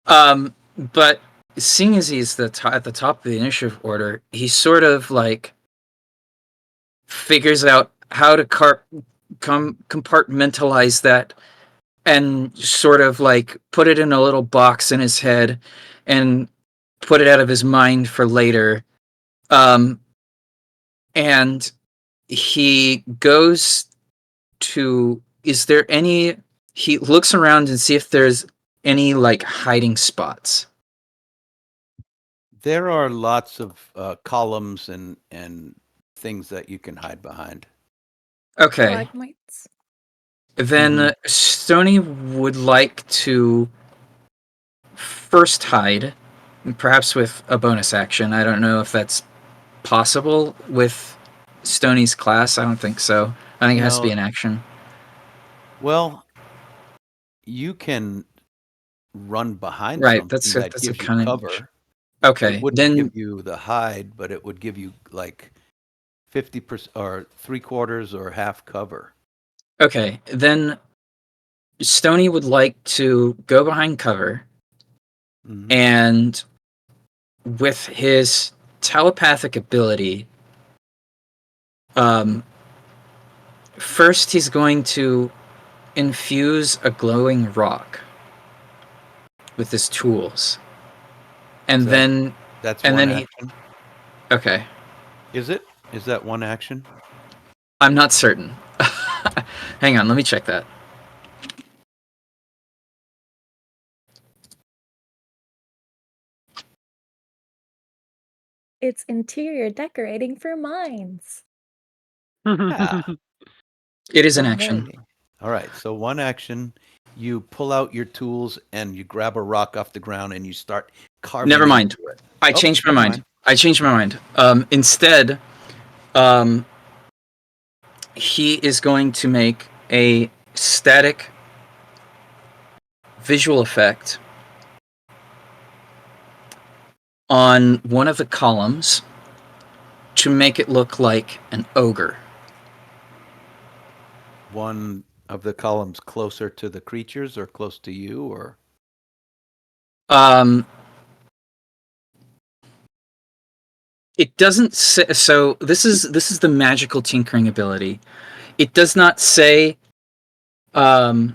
But seeing as he's at the top of the initiative order, he sort of like figures out how to compartmentalize that and sort of like put it in a little box in his head and put it out of his mind for later. And he goes to, is there any, he looks around and see if there's any like hiding spots. There are lots of columns and things that you can hide behind. Okay. Stalagmites. Then Stony would like to first hide, perhaps with a bonus action. I don't know if that's possible with Stony's class. I don't think so. I think it has to be No. an action. Well, you can run behind Right, something that's that a gives you kind of cover. okay. It wouldn't Then give you the hide, but it would give you like 50% or 3/4 or half cover. okay, then Stony would like to go behind cover Mhm. and with his telepathic ability, first he's going to infuse a glowing rock with his tools. And then That's and one then he action. okay. Is it? Is that one action? I'm not certain. Hang on, let me check that. It's interior decorating for mines. Yeah. It is an action. Okay. All right. So one action, you pull out your tools and you grab a rock off the ground and you start carving. Never mind. into it. I Oh, changed my never mind. mind. I changed my mind. Instead, he is going to make a static visual effect on one of the columns to make it look like an ogre. One of the columns closer to the creatures or close to you, or It doesn't say. So this is the magical tinkering ability. It does not say. Oh,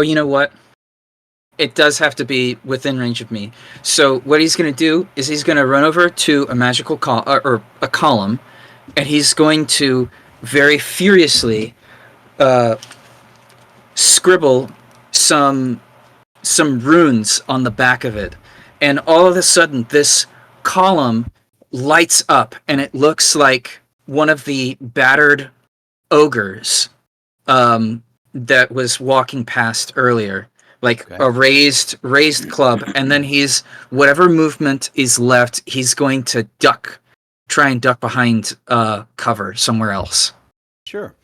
you know what? It does have to be within range of me. So what he's going to do is he's going to run over to a magical or a column, and he's going to very furiously scribble some runes on the back of it, and all of a sudden this column lights up, and it looks like one of the battered ogres that was walking past earlier, like Okay. a raised club, and then he's whatever movement is left, he's going to try and duck behind cover somewhere else. Sure.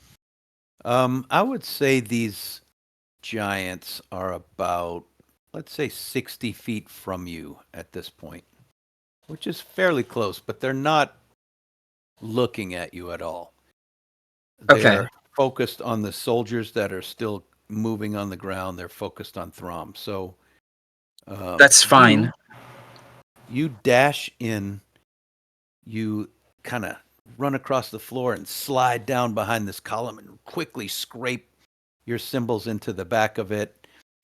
I would say these giants are about, let's say, 60 feet from you at this point, which is fairly close, but they're not looking at you at all. Okay. They're focused on the soldiers that are still moving on the ground. They're focused on Throm. So That's fine. You dash in, you kind of run across the floor and slide down behind this column and quickly scrape your symbols into the back of it.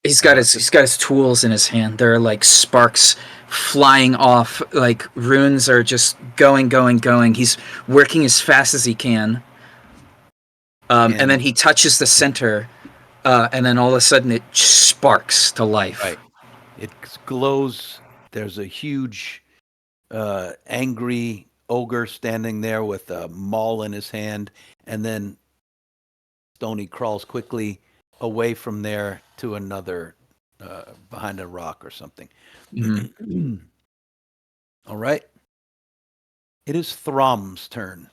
He's got his tools in his hand. There are like sparks flying off, like runes are just going. He's working as fast as he can. And then he touches the center, and then all of a sudden it sparks to life. Right. It glows. There's a huge, angry ogre standing there with a maul in his hand, and then Stony crawls quickly away from there to another, behind a rock or something. Mhm. All right. It is Throm's turn.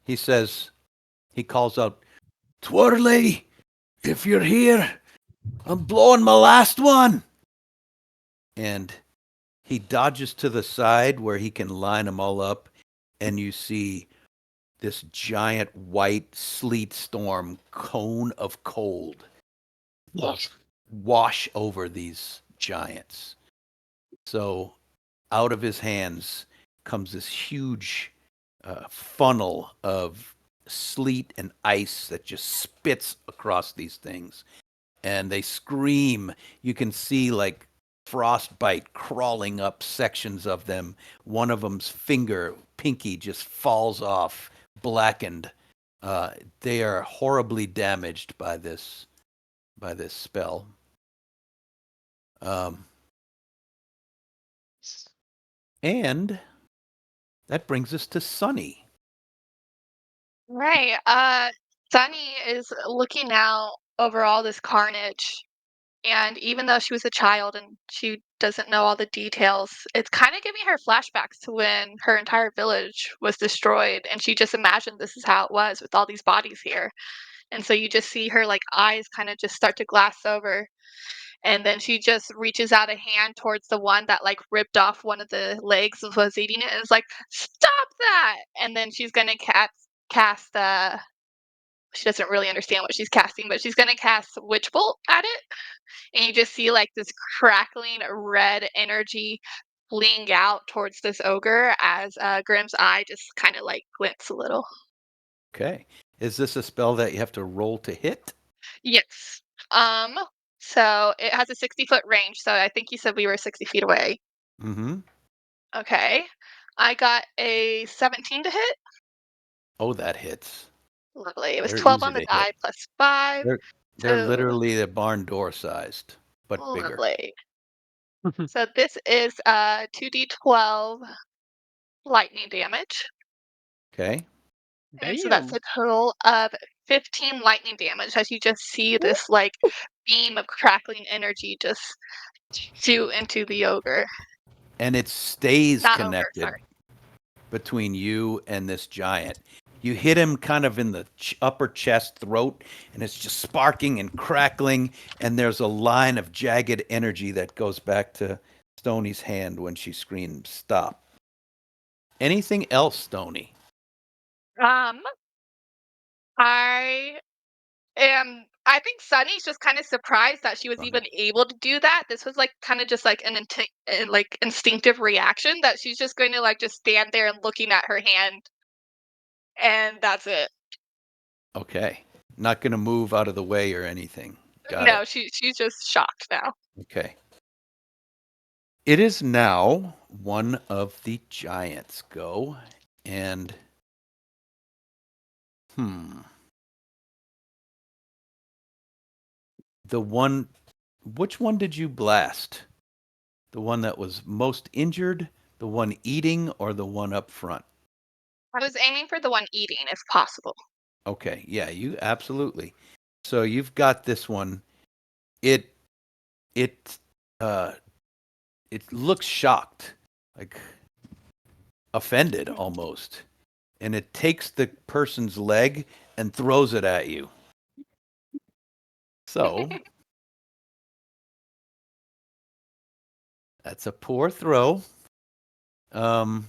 He says, he calls out, "Twirly, if you're here, I'm blowing my last one." And he dodges to the side where he can line them all up, and you see this giant white sleet storm cone of cold wash over these giants. So out of his hands comes this huge funnel of sleet and ice that just spits across these things. And they scream. You can see like frostbite crawling up sections of them. One of them's finger, pinky, just falls off, blackened. They are horribly damaged by this spell. And that brings us to Sunny. Right. Sunny is looking out over all this carnage, and even though she was a child and she doesn't know all the details, it's kind of giving her flashbacks to when her entire village was destroyed, and she just imagined this is how it was with all these bodies here. And so you just see her like eyes kind of just start to glass over, and then she just reaches out a hand towards the one that like ripped off one of the legs and was eating it, and is like, "Stop that!" And then she's gonna cast she doesn't really understand what she's casting, but she's gonna cast Witch Bolt at it, and you just see like this crackling red energy fleeing out towards this ogre as Grimm's eye just kind of like glints a little. Okay. Is this a spell that you have to roll to hit? Yes. Um. So it has a 60-foot range. So I think you said we were 60 feet away. Mm-hmm. Okay. I got a 17 to hit. Oh, that hits. Lovely. It was They're 12 easy on the to hit. die plus 5. They're So literally the barn door sized, but bigger. lovely. So this is 2d12 lightning damage. Okay. And so that's Damn. a total of 15 lightning damage as you just see this like beam of crackling energy just shoot into the ogre. And it stays Not ogre, connected sorry. between you and this giant. You hit him kind of in the upper chest, throat, and it's just sparking and crackling. And there's a line of jagged energy that goes back to Stony's hand when she screams, "Stop." Anything else, Stony? Um, I I think Sunny's just kind of surprised that she was Right. even able to do that. This was like kind of just like an like instinctive reaction that she's just going to like just stand there and looking at her hand, and that's it. Okay. Not going to move out of the way or anything. Got No, it. she's just shocked now. Okay. It is now one of the giants go, and the one, which one did you blast? The one that was most injured, the one eating, or the one up front? I was aiming for the one eating, if possible. Okay, yeah, you absolutely. So you've got this one. It it uh it looks shocked, like offended almost. And it takes the person's leg and throws it at you. So that's a poor throw. But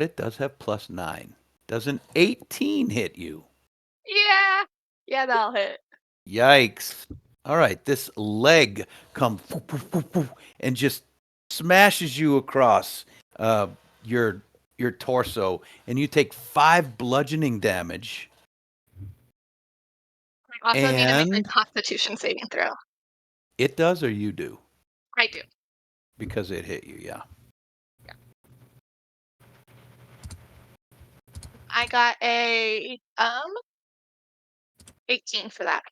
it does have +9. Does an 18 hit you? Yeah, that'll hit. Yikes. All right, this leg comes and just smashes you across uh, your your torso, and you take 5 bludgeoning damage. I also need to make a And Constitution saving throw. it does, or you do? I do. Because it hit you, yeah. I got a 18 for that.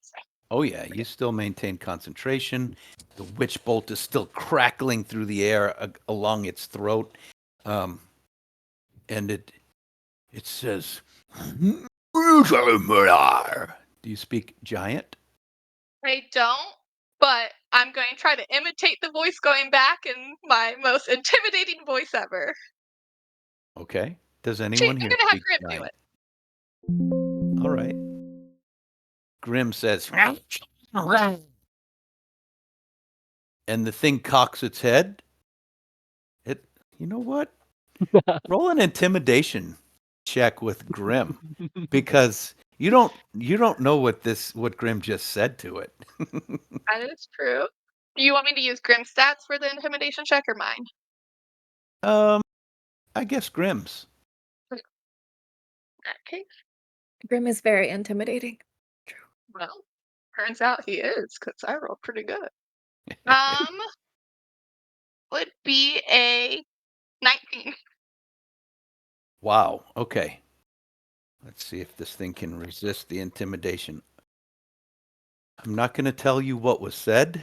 Oh yeah, you still maintain concentration. The witch bolt is still crackling through the air along its throat, and it says, "Do you speak giant?" I don't, but I'm going to try to imitate the voice going back in my most intimidating voice ever. Okay. Does Actually, anyone I'm here going to have speak Grim do giant? it. All right. Grim says, and the thing cocks its head. You know what? Roll an intimidation check with Grim, because you don't know what Grim just said to it. That is true. Do you want me to use Grim stats for the intimidation check or mine? I guess Grim's. In that case, Grim is very intimidating. well, turns out he is because I rolled pretty good. Um, would be a 19. Wow. Okay. Let's see if this thing can resist the intimidation. I'm not going to tell you what was said,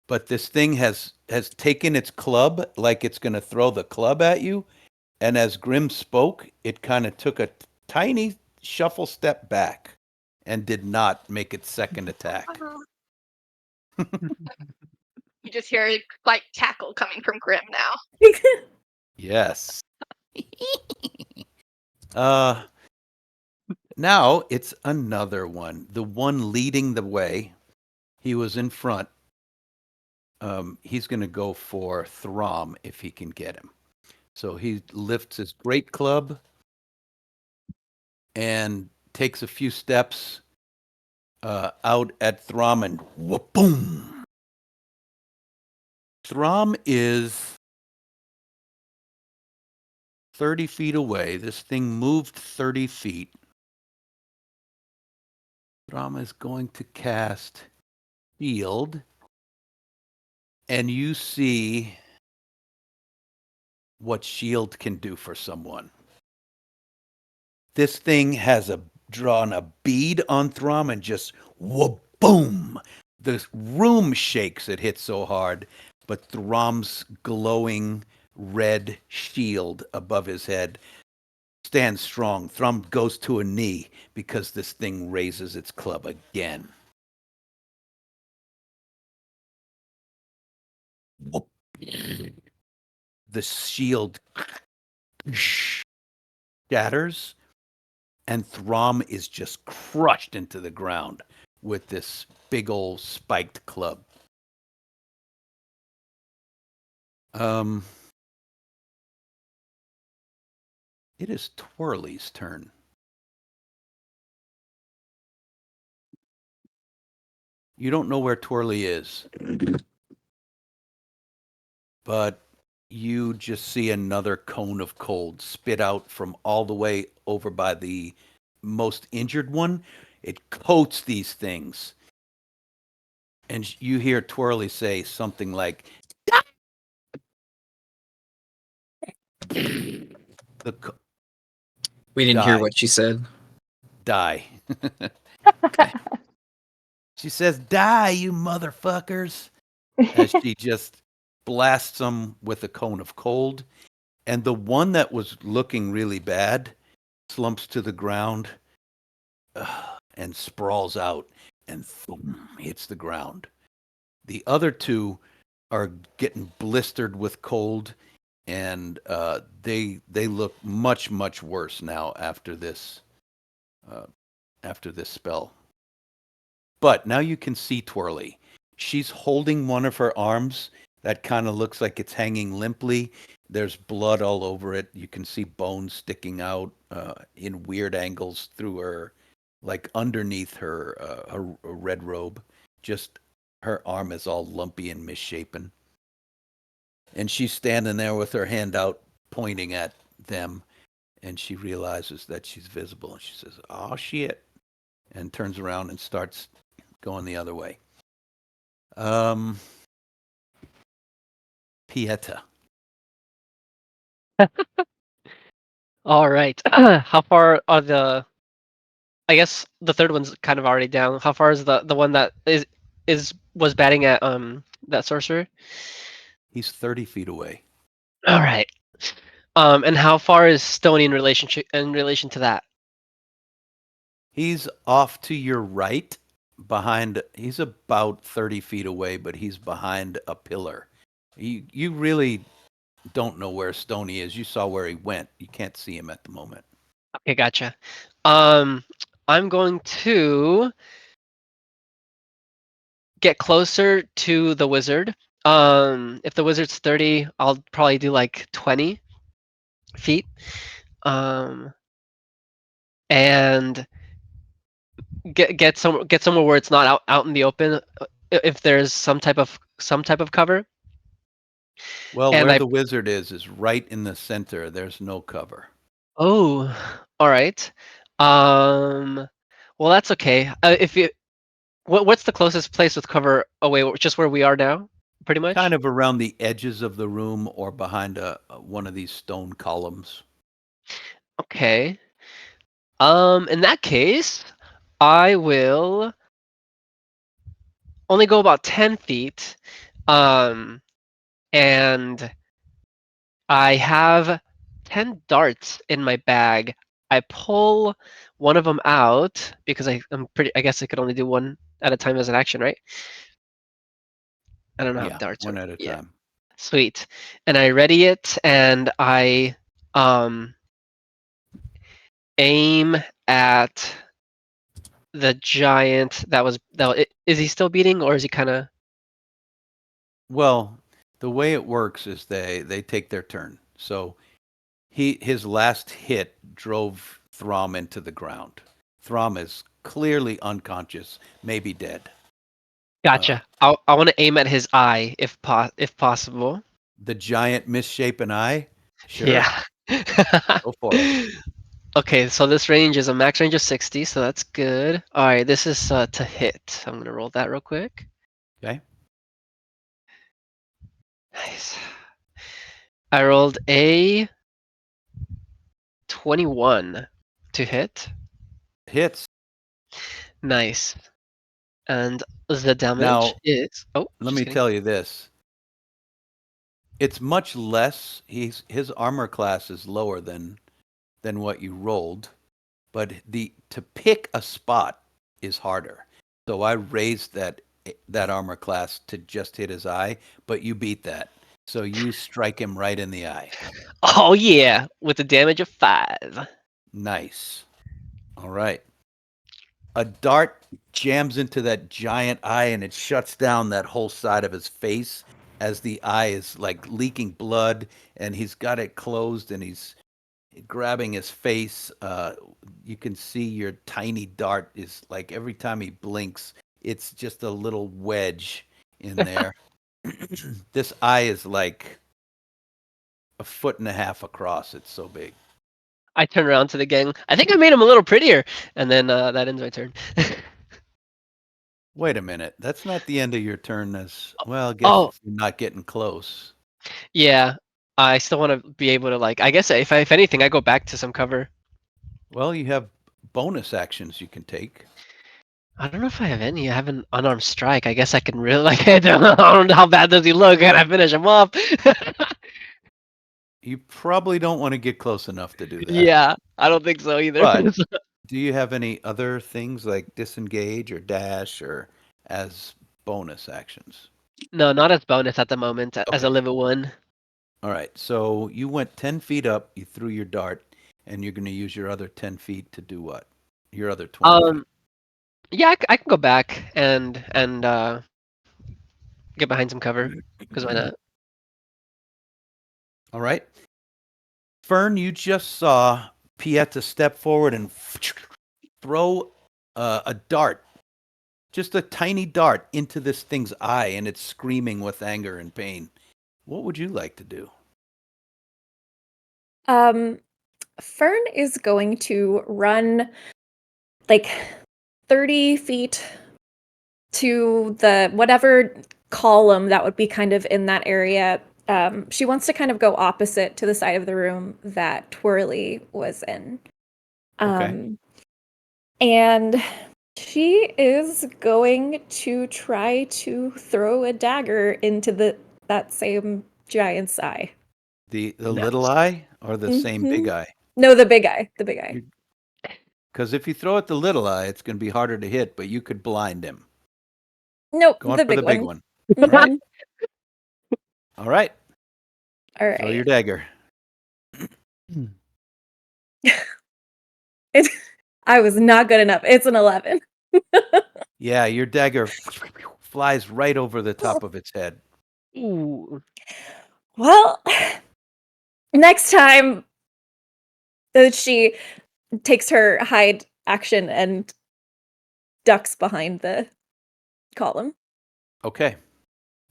but this thing has taken its club like it's going to throw the club at you, and as Grim spoke, it kind of took a tiny shuffle step back and did not make its second attack. You just hear a like cackle coming from Grim now. Yes. Now it's another one. The one leading the way. He was in front. He's going to go for Throm if he can get him. So he lifts his great club and takes a few steps out at Throm, and boom. Throm is 30 feet away. This thing moved 30 feet. Throm is going to cast Shield, and you see what Shield can do for someone. This thing has drawn a bead on Throm and just boom. The room shakes, it hits so hard, but Throm's glowing red shield above his head stands strong. Throm goes to a knee because this thing raises its club again. The shield shatters, and Throm is just crushed into the ground with this big old spiked club. It is Twirly's turn. You don't know where Twirly is, but you just see another cone of cold spit out from all the way over by the most injured one. It coats these things. And you hear Twirly say something like, the We didn't hear die, what she said. die. She says, die, you motherfuckers, as she just blasts them with a cone of cold. And the one that was looking really bad slumps to the ground and sprawls out and thump, hits the ground. The other two are getting blistered with cold, and they look much worse now uh, after this spell. But now you can see Twirly. She's holding one of her arms that kind of looks like it's hanging limply. There's blood all over it. You can see bones sticking out in weird angles through her, like underneath her red robe. Just her arm is all lumpy and misshapen. And she's standing there with her hand out, pointing at them. And she realizes that she's visible. And she says, "Oh, shit." And turns around and starts going the other way. Pieta. All right. How far are the? I guess the third one's kind of already down. How far is the one that is was batting at that sorcerer? He's 30 feet away. All right. And how far is Stony in relation to that? He's off to your right he's about 30 feet away, but he's behind a pillar. You really don't know where Stony is. You saw where he went. You can't see him at the moment. Okay, gotcha. I'm going to get closer to the wizard. If the wizard's 30, I'll probably do like 20 feet. And get somewhere where it's not out in the open. If there's some type of cover. Well, And where I the wizard is right in the center. There's no cover. Oh, all right. Um, well that's okay. If you what's the closest place with cover away? Just where we are now, pretty Kind much. of around the edges of the room or behind one of these stone columns. Okay. In that case, I will only go about 10 feet. Um, and I have 10 darts in my bag. I pull one of them out because I guess I could only do one at a time as an action, right? I don't know how Yeah, darts one work. at a Yeah, time. sweet. And I ready it and I um aim at the giant is he still beating or is he kind of Well, the way it works is they take their turn. So his last hit drove Throm into the ground. Throm is clearly unconscious, maybe dead. Uh, gotcha. I want to aim at his eye if possible. the giant misshapen eye, sure, Yeah. go for it. Okay, so this range is a max range of 60, so that's good. All right, this is to hit. I'm gonna roll that real quick. Okay, Nice. I rolled a 21 to hit. hits. Nice. And the damage Now, is let just me kidding. tell you this: it's much less. His armor class is lower than what you rolled, but the to pick a spot is harder. So I raised that armor class to just hit his eye, but you beat that. So you strike him right in the eye. Oh yeah, with a damage of 5. Nice. All right. A dart jams into that giant eye and it shuts down that whole side of his face as the eye is like leaking blood and he's got it closed and he's grabbing his face. You can see your tiny dart is like every time he blinks, it's just a little wedge in there. This eye is like a foot and a half across. It's so big. I turn around to the gang. I think I made him a little prettier, and then that ends my turn. Wait a minute. That's not the end of your turn. As well, I guess Oh, if you're not getting close. yeah. I still want to be able to like. I guess if anything, I go back to some cover. Well, you have bonus actions you can take. I don't know if I have any. I have an unarmed strike. I guess I can really like. I don't know how bad does he look. Can I finish him off? You probably don't want to get close enough to do that. Yeah, I don't think so either. But do you have any other things like disengage or dash or as bonus actions? No, not as bonus at the moment. As a Okay. level 1. All right. So you went 10 feet up, you threw your dart, and you're going to use your other 10 feet to do what? Your other 20 feet. Yeah, I can go back and get behind some cover. Because why not? All right. Fern, you just saw Pieta step forward and throw a dart, just a tiny dart, into this thing's eye, and it's screaming with anger and pain. What would you like to do? Fern is going to run like 30 feet to the whatever column that would be kind of in that area. She wants to kind of go opposite to the side of the room that Twirly was in. Okay. And she is going to try to throw a dagger into that same giant's eye. The Nice. little eye or the same big Mhm. eye? No, the big eye. The big eye. Because if you throw at the little eye, it's going to be harder to hit, but you could blind him. Nope, Going the for big the big one. one. All right. Mhm. All right. All Throw your right. dagger. It, I was not good enough. It's an 11. Yeah, your dagger flies right over the top of its head. Ooh. Well, next time that she takes her hide action and ducks behind the column. Okay.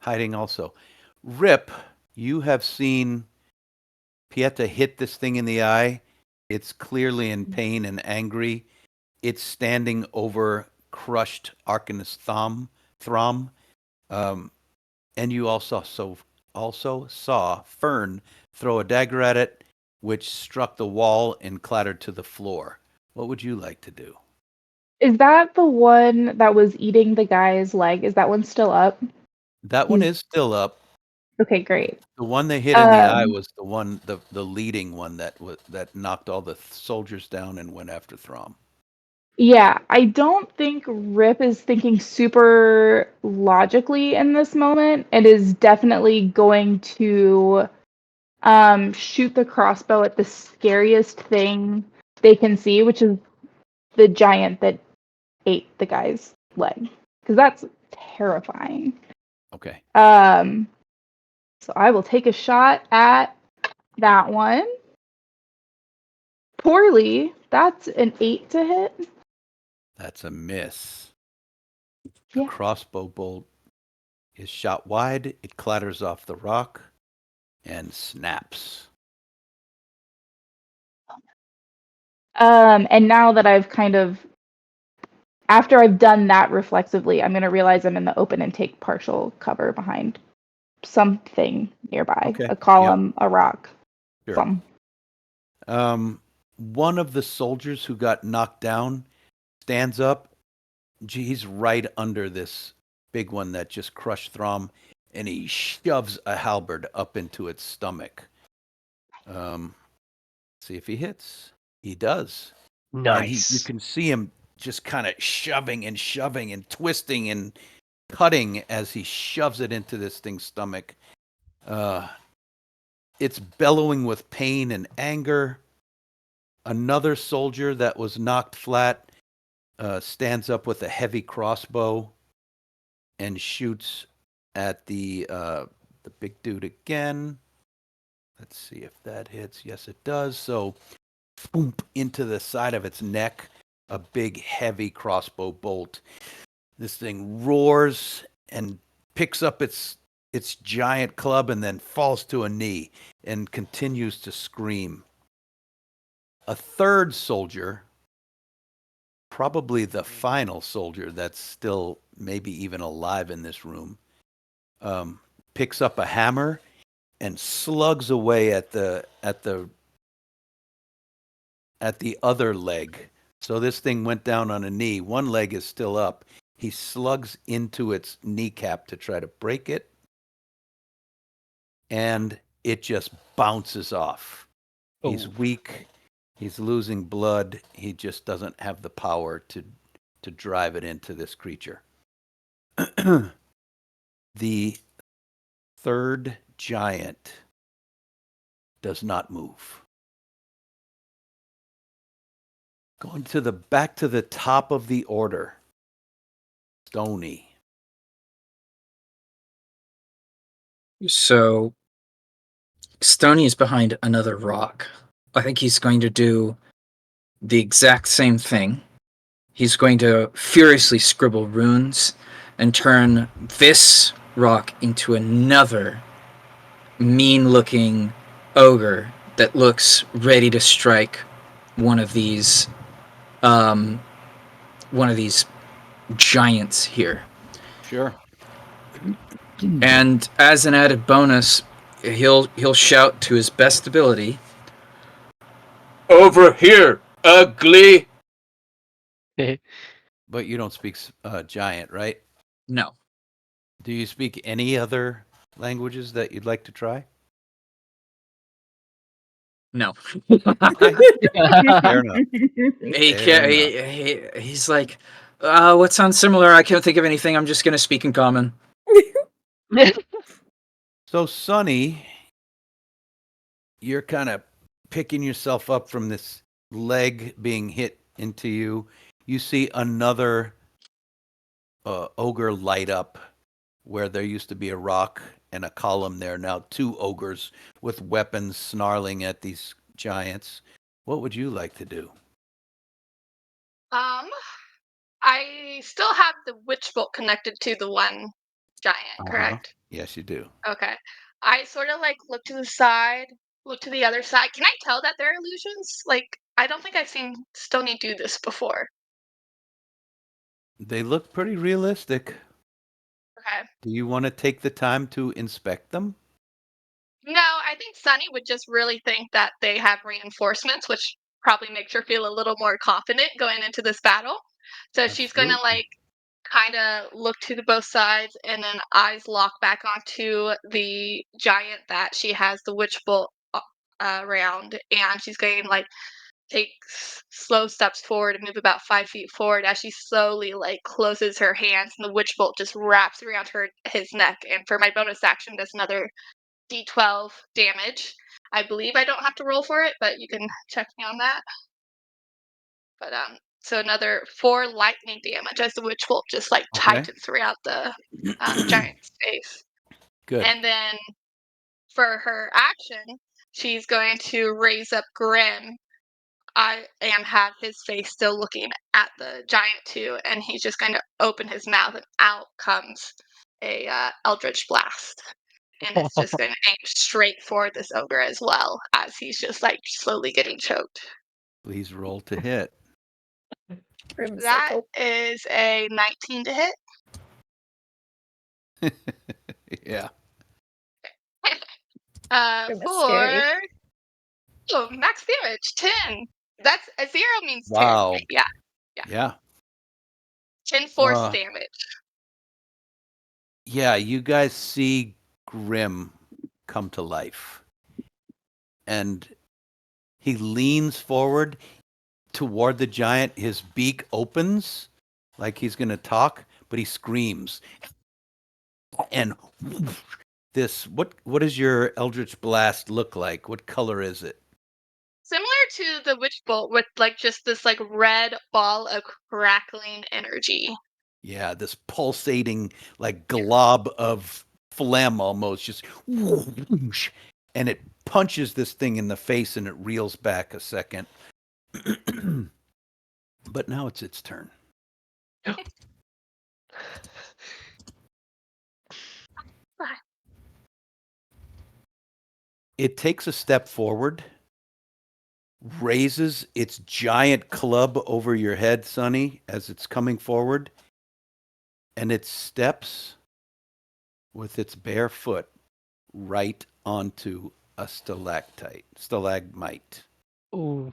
Hiding also. Rip, you have seen Pieta hit this thing in the eye. It's clearly in pain and angry. It's standing over crushed Arcanus Throm. And you also saw Fern throw a dagger at it, which struck the wall and clattered to the floor. What would you like to do? Is that the one that was eating the guy's leg? Is that one still up? That one is still up. Okay, great. The one they hit in the eye Um, was the leading one that knocked all the soldiers down and went after Throm. yeah, I don't think Rip is thinking super logically in this moment and is definitely going to shoot the crossbow at the scariest thing they can see, which is the giant that ate the guy's leg. Because that's terrifying. Okay. So I will take a shot at that one. Poorly. That's an 8 to hit. That's a miss. A Yeah. crossbow bolt is shot wide. It clatters off the rock and snaps. And now that I've kind of, after I've done that reflexively, I'm going to realize I'm in the open and take partial cover behind something nearby. Okay. A column, a rock, Sure. some. One of the soldiers who got knocked down stands up. He's right under this big one that just crushed Throm, and he shoves a halberd up into its stomach. See if he hits. He does. And you Nice. can see him just kind of shoving and twisting and cutting as he shoves it into this thing's stomach. It's bellowing with pain and anger. Another soldier that was knocked flat stands up with a heavy crossbow and shoots at the big dude again. Let's see if that hits. Yes, it does. So, boom, into the side of its neck, a big, heavy crossbow bolt. This thing roars and picks up its giant club and then falls to a knee and continues to scream. A third soldier, probably the final soldier that's still maybe even alive in this room, picks up a hammer and slugs away at the other leg. So this thing went down on a knee. One leg is still up. He slugs into its kneecap to try to break it, and it just bounces off. He's weak. He's losing blood. He just doesn't have the power to drive it into this creature. The third giant does not move. Going to the back to the top of the order. Stony. So Stony is behind another rock. I think he's going to do the exact same thing. He's going to furiously scribble runes and turn this rock into another mean-looking ogre that looks ready to strike one of these giants here. Sure. And as an added bonus, he'll shout to his best ability, "Over here, ugly!" But you don't speak giant, right? No. Do you speak any other languages that you'd like to try? No. Okay. Fair enough. He's like, what sounds similar? I can't think of anything. I'm just going to speak in common. So, Sonny, you're kind of picking yourself up from this leg being hit into you. You see another ogre light up where there used to be a rock and a column there. Now, two ogres with weapons snarling at these giants. What would you like to do? I still have the witch bolt connected to the one giant, correct? Yes, you do. Okay. I sort of like look to the side, look to the other side. Can I tell that they're illusions? Like, I don't think I've seen Stony do this before. They look pretty realistic. Okay. Do you want to take the time to inspect them? No, I think Sunny would just really think that they have reinforcements, which probably makes her feel a little more confident going into this battle. So she's gonna Absolutely. like kind of look to the both sides and then eyes lock back onto the giant that she has the witch bolt around, and she's going to like take slow steps forward and move about 5 feet forward as she slowly like closes her hands, and the witch bolt just wraps around his neck. And for my bonus action, does another d12 damage. I believe I don't have to roll for it, but you can check me on that. But so another 4 lightning damage as the witch bolt just like Okay. tightens throughout the giant's face. Good. And then for her action, she's going to raise up Grim. And have his face still looking at the giant too, and he's just going to open his mouth, and out comes a eldritch blast, and it's just going to aim straight for this ogre as well as he's just like slowly getting choked. Please roll to hit. That is a 19 to hit. Yeah. For max damage 10. That's a 0 means 10. Wow. Right? Yeah, Yeah. 10 force Uh, damage. Yeah, you guys see Grim come to life. And he leans forward toward the giant. His beak opens like he's going to talk, but he screams. And this, what does your Eldritch Blast look like? What color is it? Similar to the witch bolt with like just this like red ball of crackling energy. Yeah, this pulsating like glob of phlegm almost, just whoosh, and it punches this thing in the face and it reels back a second. But now it's its turn. It takes a step forward raises its giant club over your head, Sonny, as it's coming forward, and it steps with its bare foot right onto a stalagmite. Ooh.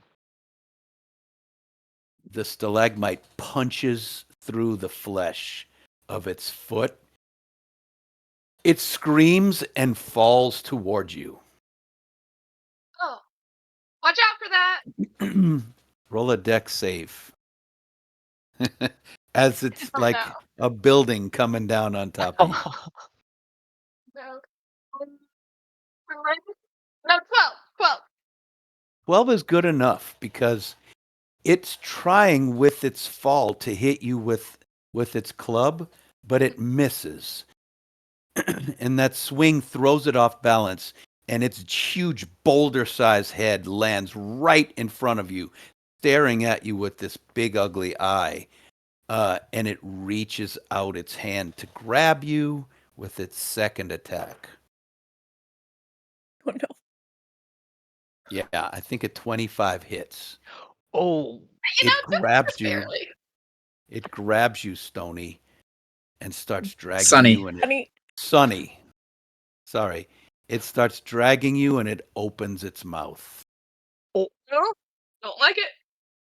The stalagmite punches through the flesh of its foot. It screams and falls towards you. Oh, watch out for that. Roll a dex save. As it's Oh, like a building coming down on top of you. no. No, 12. 12. 12 is good enough because it's trying with its fall to hit you with its club, but it misses. And that swing throws it off balance, and its huge boulder-sized head lands right in front of you, staring at you with this big ugly eye. And it reaches out its hand to grab you with its second attack. Oh no. Yeah, I think a 25 hits. Oh. It grabs just you. barely. It grabs you, Stony, and starts dragging Sunny. you. And Funny. Sunny. Sorry. It starts dragging you, and it opens its mouth. No, don't like it.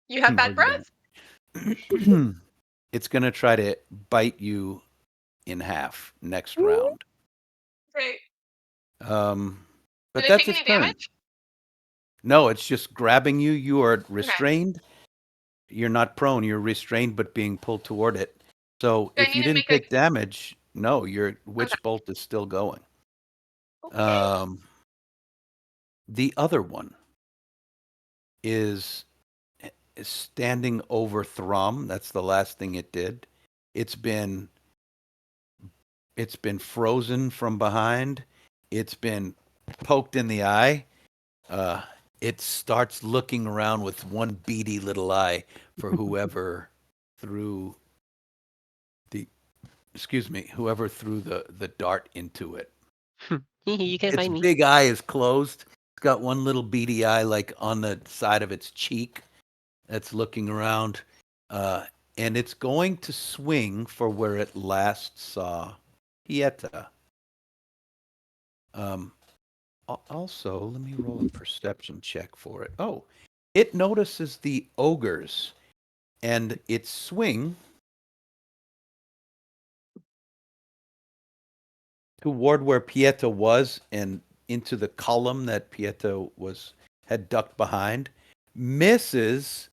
You have No, bad you breath. don't. It's going to try to bite you in half next round. Great. But Did it that's take its any turn. damage? No, it's just grabbing you. You are restrained. You're not prone. You're restrained, but being pulled toward it. So Do I if you need to didn't make take damage, no, your witch Okay. bolt is still going. Okay. The other one is standing over Throm. That's the last thing it did. It's been frozen from behind. It's been poked in the eye. It starts looking around with one beady little eye for whoever threw whoever threw the dart into it. You can't Its find me. big eye is closed. It's got one little beady eye like on the side of its cheek that's looking around. And it's going to swing for where it last saw Pieta. Also, let me roll a perception check for it. Oh, it notices the ogres, and its swing toward where Pieta was and into the column that Pieta had ducked behind misses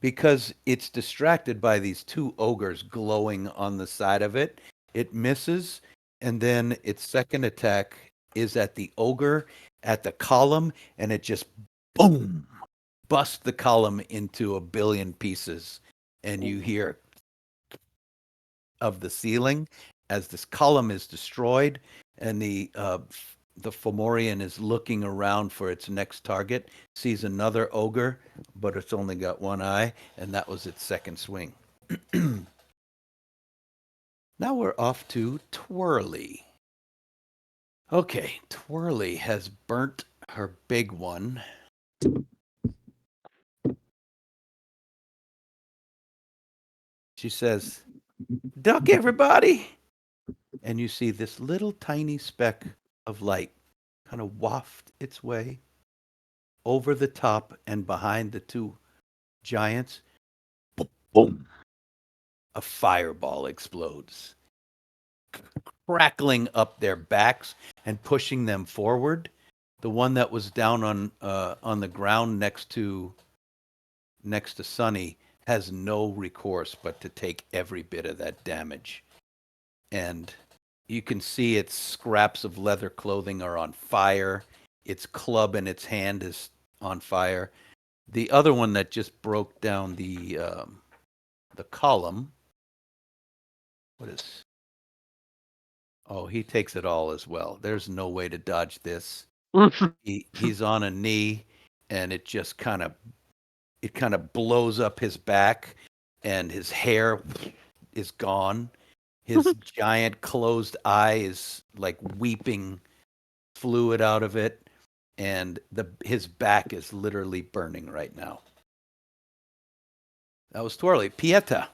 because it's distracted by these two ogres glowing on the side of it. It misses, and then its second attack is at the ogre at the column, and it just boom busts the column into a billion pieces, and you hear of the ceiling as this column is destroyed, and the Fomorian is looking around for its next target, sees another ogre, but it's only got one eye, and that was its second swing. Now we're off to Twirly. Okay, Twirly has burnt her big one. She says, "Duck, everybody!" And you see this little tiny speck of light kind of waft its way over the top and behind the two giants. Boom, boom. A fireball explodes, crackling up their backs and pushing them forward. The one that was down on the ground next to Sunny has no recourse but to take every bit of that damage. And you can see its scraps of leather clothing are on fire. Its club in its hand is on fire. The other one that just broke down the column. What is? Oh, he takes it all as well. There's no way to dodge this. He's on a knee, and it just kind of blows up his back, and his hair is gone. His giant closed eye is like weeping fluid out of it. and his back is literally burning right now. That was Twirly. Pieta.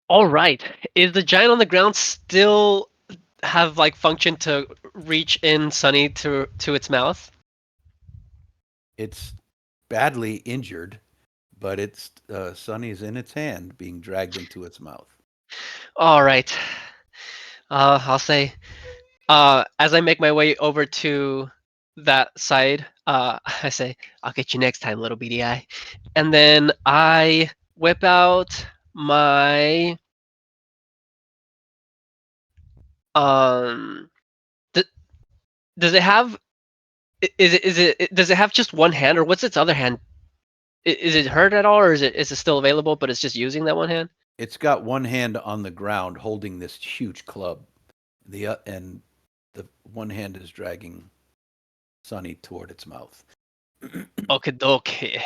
All right. Is the giant on the ground still have like function to reach in Sunny to its mouth? It's badly injured, but it's Sunny's in its hand, being dragged into its mouth. All right. I'll say, as I make my way over to that side, I say, "I'll get you next time, little beady eye," and then I whip out my d- does it have does it have just one hand, or what's its other hand? Is it hurt at all, or is it still available, but it's just using that one hand? It's got one hand on the ground holding this huge club. And the one hand is dragging Sunny toward its mouth. Okay, dokie.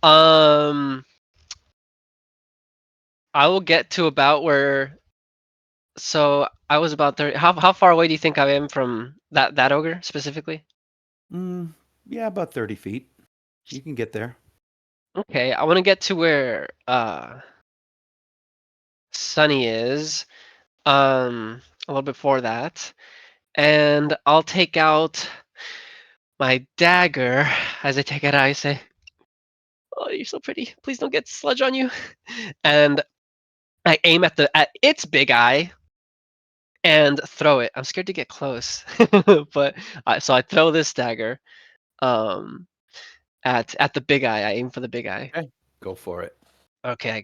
Um, I will get to about where. So I was about 30. How far away do you think I am from that ogre specifically? Yeah, about 30 feet. You can get there. Okay, I want to get to where Sunny is. A little before that, and I'll take out my dagger. As I take it out, I say, "Oh, you're so pretty. Please don't get sludge on you." And I aim at its big eye and throw it. I'm scared to get close, but so I throw this dagger um, at the big eye. I aim for the big eye. Okay, go for it. Okay,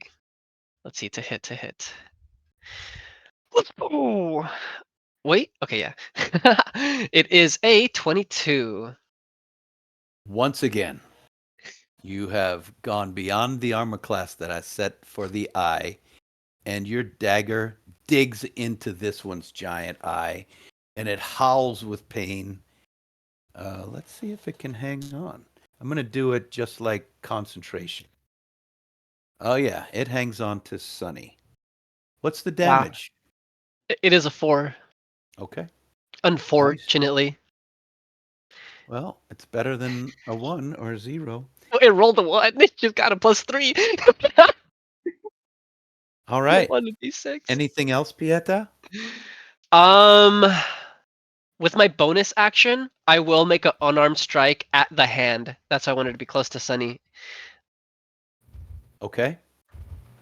let's see to hit. Let's go. Wait. Okay, yeah. It is a 22. Once again, you have gone beyond the armor class that I set for the eye, and your dagger digs into this one's giant eye, and it howls with pain. Let's see if it can hang on. I'm going to do it just like concentration. Oh, yeah, it hangs on to Sunny. What's the Wow. damage? It is a 4. Okay. Unfortunately, Well, it's better than a 1 or a 0. it rolled a 1. It just got a +3. All right. 1d6. Anything else, Pieta? Um, with my bonus action, I will make an unarmed strike at the hand. That's why I wanted to be close to Sunny. Okay.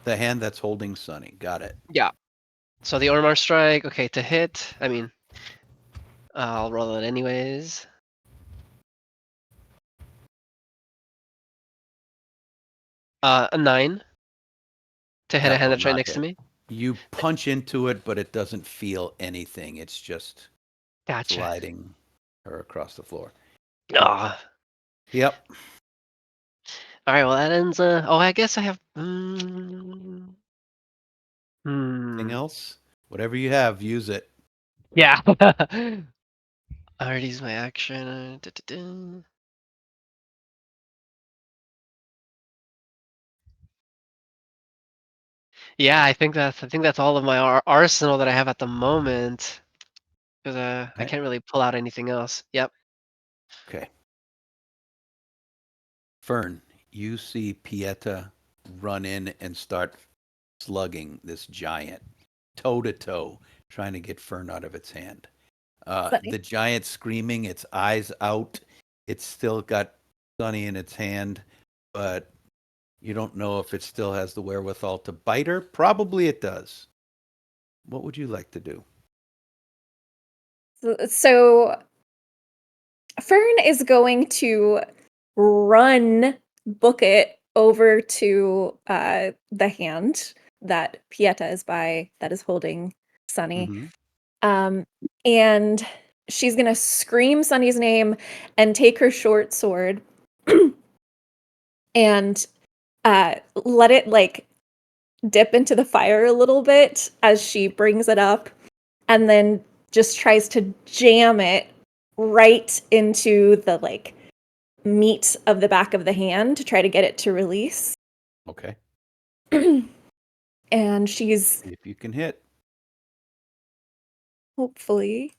The hand that's holding Sunny. Got it. Yeah. So the unarmed strike, okay, to hit. I mean, I'll roll it anyways. A 9 to hit a That hand will that's right not next to hit. me. You punch into it, but it doesn't feel anything. It's just Gotcha. sliding her across the floor. Ah. Yep. All right. Well, that ends. Oh, I guess I have. Anything else? Whatever you have, use it. Yeah. I already used my action. Yeah, I think that's all of my arsenal that I have at the moment. Because I Right. can't really pull out anything else. Yep. Okay. Fern, you see Pieta run in and start slugging this giant toe to toe, trying to get Fern out of its hand. Sunny. The giant screaming, its eyes out. It's still got Sunny in its hand, but you don't know if it still has the wherewithal to bite her. Probably it does. What would you like to do? So Fern is going to book it over to the hand that Pieta is by, that is holding Sunny. Mm-hmm. And she's gonna scream Sunny's name and take her short sword and let it like dip into the fire a little bit as she brings it up, and then just tries to jam it right into the like meat of the back of the hand to try to get it to release. Okay. And she's See if you can hit. hopefully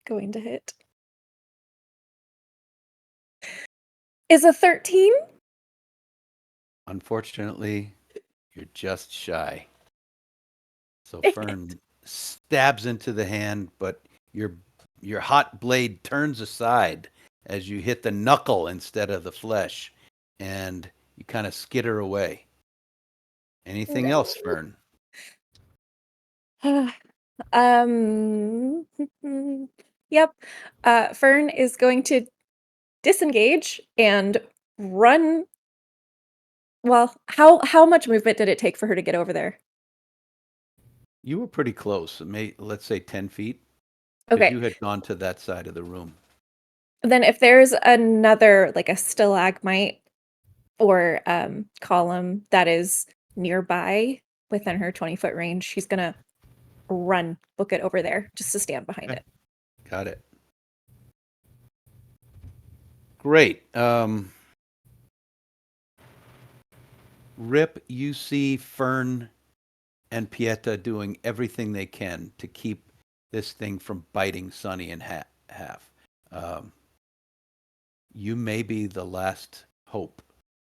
going to hit. Is a 13? Unfortunately, you're just shy. So Dang Fern stabs into the hand, but your hot blade turns aside as you hit the knuckle instead of the flesh, and you kind of skitter away. Anything else, Fern? Um, yep. Fern is going to disengage and run. Well, how much movement did it take for her to get over there? You were pretty close. Let's say 10 feet, because Okay. you had gone to that side of the room. Then if there's another, like a stalagmite or column that is nearby within her 20-foot range, she's gonna book it over there just to stand behind Okay. it. Got it. Great. Rip, you see Fern and Pieta doing everything they can to keep this thing from biting Sunny in half. Um, you may be the last hope.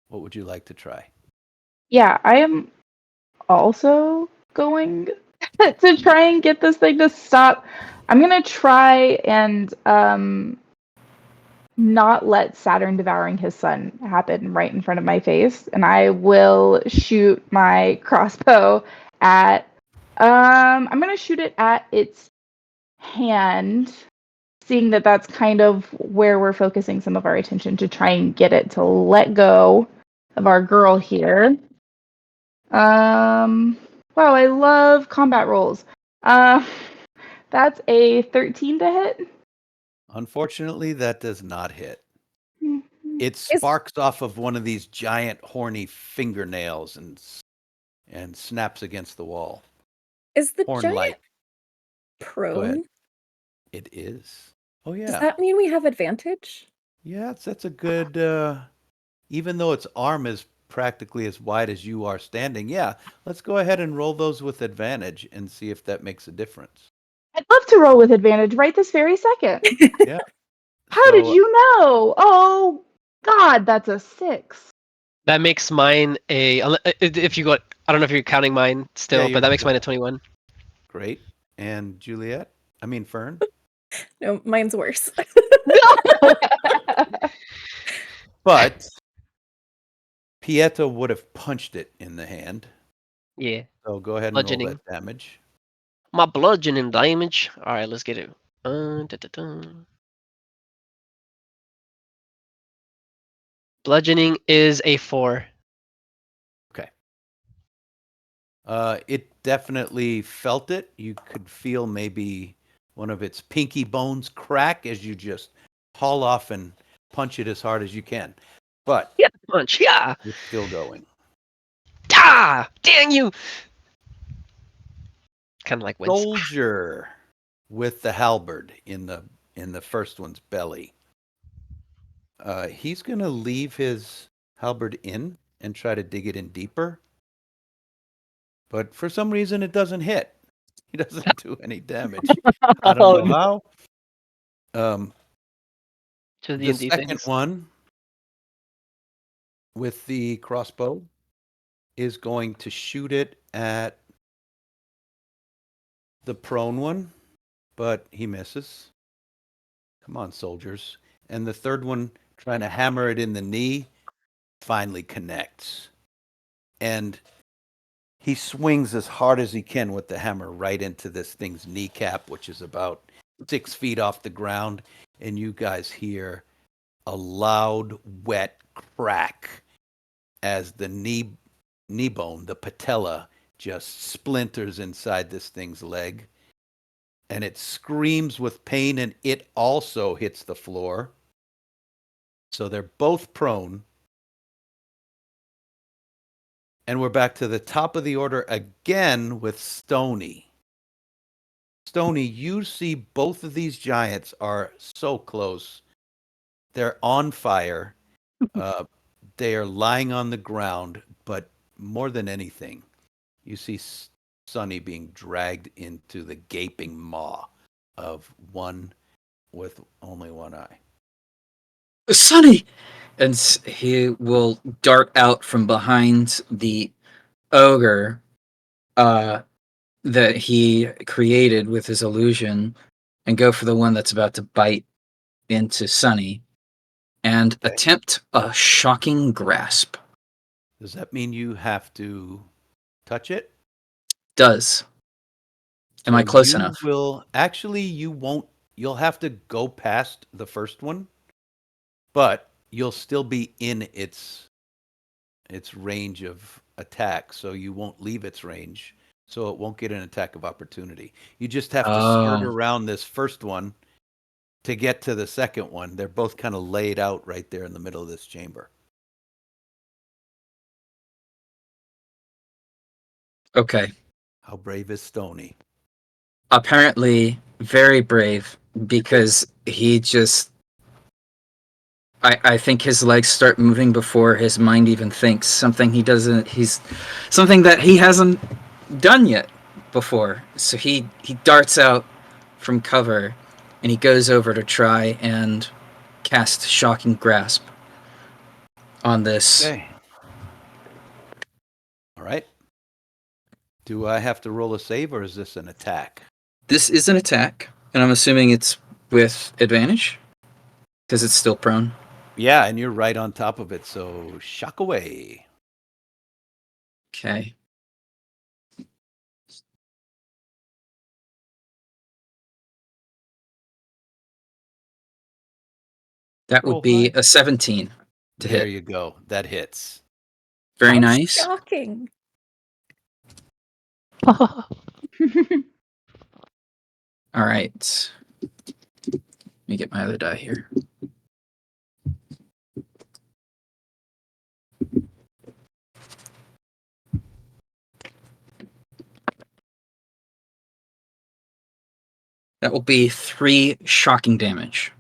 What would you like to try? Yeah, I am also going to try and get this thing to stop. I'm gonna try and not let Saturn devouring his son happen right in front of my face, and I will shoot my crossbow at I'm gonna shoot it at its hand, seeing that that's kind of where we're focusing some of our attention to try and get it to let go of our girl here. Wow, I love combat rolls. Uh, that's a 13 to hit. Unfortunately, that does not hit. Mhm. It sparks off of one of these giant horny fingernails and snaps against the wall. Is the Horn giant like. Go ahead. prone? It is. Oh Does yeah. that mean we have advantage? Yeah, that's a good even though its arm is practically as wide as you are standing. Yeah, let's go ahead and roll those with advantage and see if that makes a difference. I'd love to roll with advantage right this very second. Yeah. How did you know? Oh, God, that's a 6. That makes mine if you go. I don't know if you're counting mine still, Yeah, but you're that makes still mine a 21. great. And Juliet? I mean Fern? No, mine's worse. But Pieta would have punched it in the hand. Yeah, So go ahead and roll bludgeoning. that damage. My bludgeoning damage. All right, let's get it. Da-da-da. Bludgeoning is a 4. Okay. It definitely felt it. You could feel maybe one of its pinky bones crack as you just haul off and punch it as hard as you can. But Yeah, punch. Yeah. it's still going. Ah, dang you. Kind of like wince. Soldier with the halberd in the first one's belly. He's gonna leave his halberd in and try to dig it in deeper. But for some reason it doesn't hit. He doesn't do any damage. I don't know how. Um, To the D&D second things. one with the crossbow is going to shoot it at the prone one, but he misses. Come on, soldiers. And the third one, trying to hammer it in the knee, finally connects. And he swings as hard as he can with the hammer right into this thing's kneecap, which is about 6 feet off the ground. And you guys hear a loud, wet crack as the knee bone, the patella, just splinters inside this thing's leg. And it screams with pain, and it also hits the floor. So they're both prone. And we're back to the top of the order again with Stony. Stony, you see both of these giants are so close. They're on fire. Uh, they are lying on the ground, but more than anything, you see Sunny being dragged into the gaping maw of one with only one eye. Sonny! And he will dart out from behind the ogre that he created with his illusion and go for the one that's about to bite into Sonny and Okay. attempt a shocking grasp. Does that mean you have to touch it? Does. Am I So close you enough? will actually, you won't, you'll have to go past the first one, but you'll still be in its range of attack, so you won't leave its range, so it won't get an attack of opportunity. You just have to skirt Oh, around this first one to get to the second one. They're both kind of laid out right there in the middle of this chamber. okay. How brave is Stony? Apparently very brave because he just I think his legs start moving before his mind even thinks. Something that he hasn't done yet before. So he darts out from cover and he goes over to try and cast Shocking Grasp on this. Okay. All right. Do I have to roll a save or is this an attack? This is an attack, and I'm assuming it's with advantage because it's still prone. Yeah, and you're right on top of it, so shock away. Okay. That would Roll be high. a 17 to There hit. you go. That hits. Very How nice. shocking. All right. Let me get my other die here. That will be 3 shocking damage.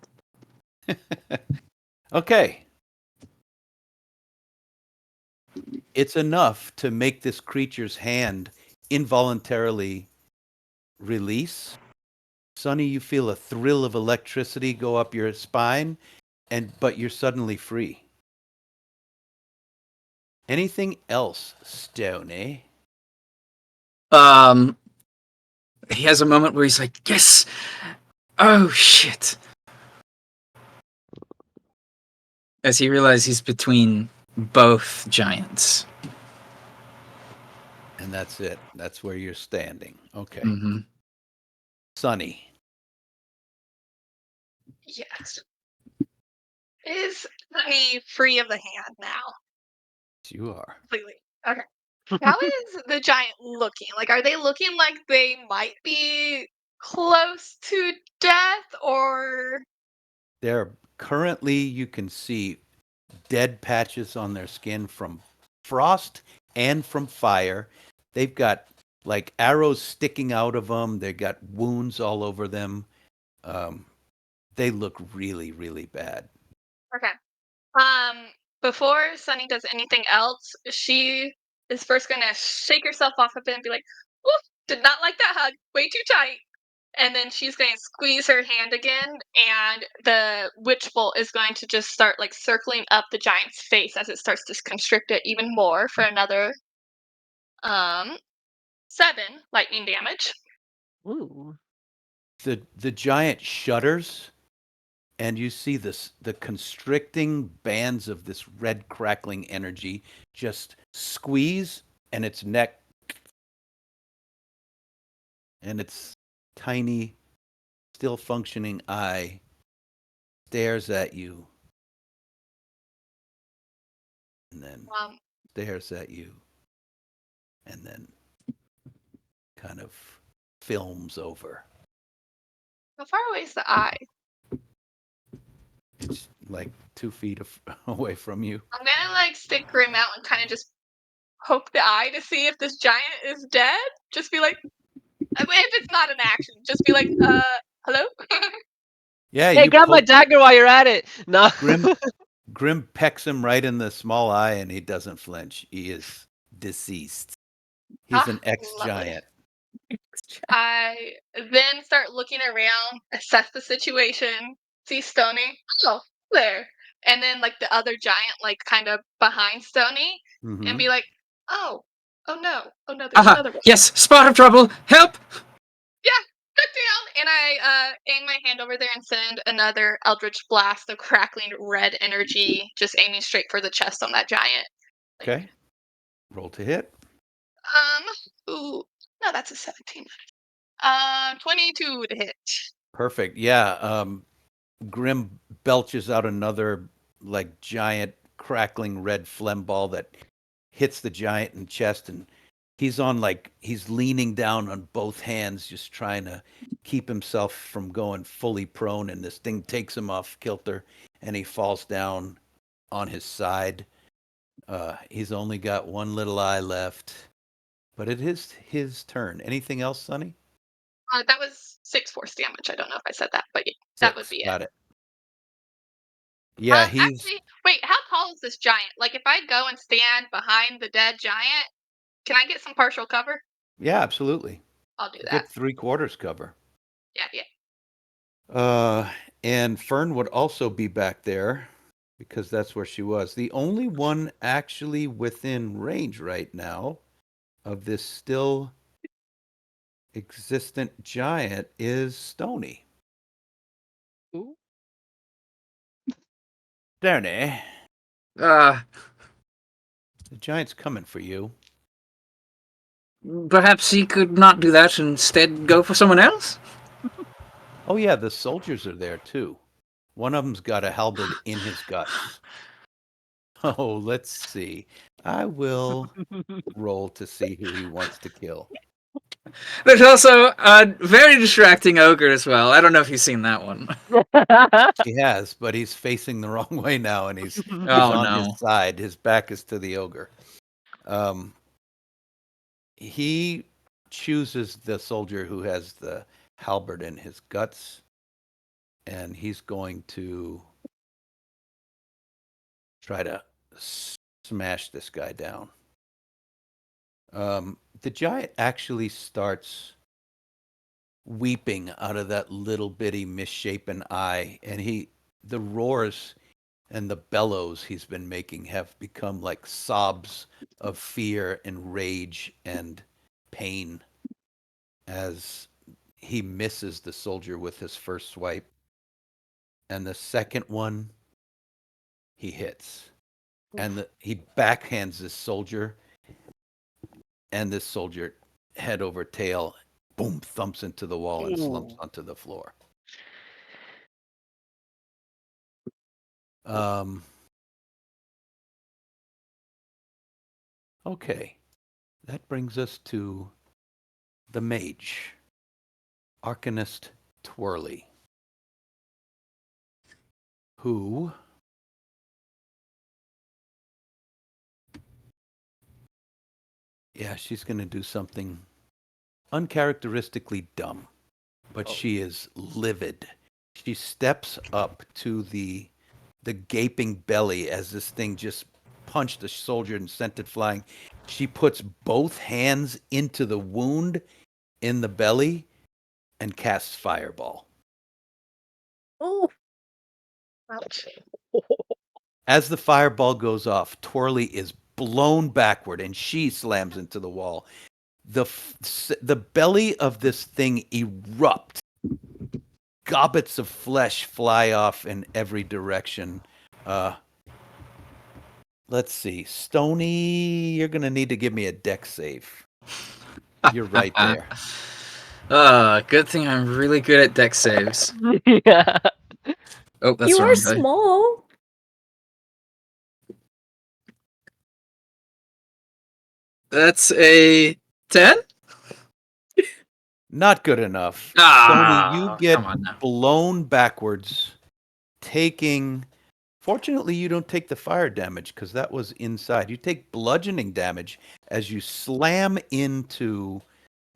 Okay. It's enough to make this creature's hand involuntarily release. Sonny, you feel a thrill of electricity go up your spine, but you're suddenly free. Anything else, Stony? He has a moment where he's like, "Yes! Oh shit!" As he realizes he's between both giants. And that's it. That's where you're standing. Okay. Mm-hmm. Sonny. Yes. Is me free of the hand now? You are. Completely. Okay. How is the giant looking? Like, are they looking like they might be close to death, or They're currently, you can see dead patches on their skin from frost and from fire. They've got like arrows sticking out of them. They've got wounds all over them. Um, they look really, really bad. okay? Before Sunny does anything else, she is first gonna shake herself off of it and be like, "Oof, did not like that hug. Way too tight." And then she's going to squeeze her hand again, and the witch bolt is going to just start like circling up the giant's face as it starts to constrict it even more for another 7 lightning damage. Ooh. The giant shudders, and you see the constricting bands of this red crackling energy just squeeze, and its neck and its tiny, still functioning eye stares at you, and then Um, stares at you, and then kind of films over. how far away is the eye? It's like 2 feet away from you. I'm gonna like stick Grim out and kind of just poke the eye to see if this giant is dead. Just be like, if it's not an action, just be like, hello? Yeah, Hey, you grab my poke dagger while you're at it. No. Grim. Grim pecks him right in the small eye, and he doesn't flinch. He is deceased. He's an Lovely. ex-giant. I then start looking around, assess the situation, see Stony. Oh, there. and then like the other giant like kind of behind Stony, Mhm. and be like, oh no, there's Aha! another one. Yes, spot of trouble. Help! Cut down, and I aim my hand over there and send another Eldritch Blast of crackling red energy, just aiming straight for the chest on that giant. Okay. Roll to hit. Ooh, no, that's a 17. 22 to hit. Perfect. Yeah. Grim belches out another like giant crackling red phlegm ball that hits the giant in the chest, and he's leaning down on both hands, just trying to keep himself from going fully prone, and this thing takes him off kilter, and he falls down on his side. He's only got one little eye left, but it is his turn. Anything else, Sonny? That was 6 force damage. I don't know if I said that, but yeah, that would 6. be it. Got it. Yeah, he's Actually, wait, how tall is this giant? Like, if I go and stand behind the dead giant, can I get some partial cover? yeah, absolutely. I'll do that. Get 3/4 cover. Yeah. And Fern would also be back there because that's where she was. The only one actually within range right now of this still existent giant is Stony. Ooh. Stony, Uh, the giant's coming for you. perhaps he could not do that and instead go for someone else? Oh yeah, the soldiers are there too. One of them's got a halberd in his guts. Oh, let's see. I will roll to see who he wants to kill. There's also a very distracting ogre as well. I don't know if you've seen that one. He has, but he's facing the wrong way now, and he's Oh, on no. his side. His back is to the ogre. He chooses the soldier who has the halberd in his guts, and he's going to try to smash this guy down. The giant actually starts weeping out of that little bitty misshapen eye, and the roars and the bellows he's been making have become like sobs of fear and rage and pain as he misses the soldier with his first swipe, and the second one he hits, and he backhands this soldier, and this soldier head over tail, boom, thumps into the wall and slumps onto the floor. Okay, that brings us to the mage, Arcanist Twirly, who she's going to do something uncharacteristically dumb, but she is livid. She steps up to the gaping belly as this thing just punched the soldier and sent it flying. She puts both hands into the wound in the belly and casts Fireball. Oh, Ouch. As the fireball goes off, Twirly is blown backward and she slams into the wall. The belly of this thing erupts. Gobbets of flesh fly off in every direction. Let's see. Stony, you're going to need to give me a dex save. You're right there. Good thing I'm really good at dex saves. Yeah. Oh, that's you are wrong. Right? small. That's a 10? Not good enough. Ah, Stony, you get come on now. blown backwards, taking... Fortunately, you don't take the fire damage because that was inside. You take bludgeoning damage as you slam into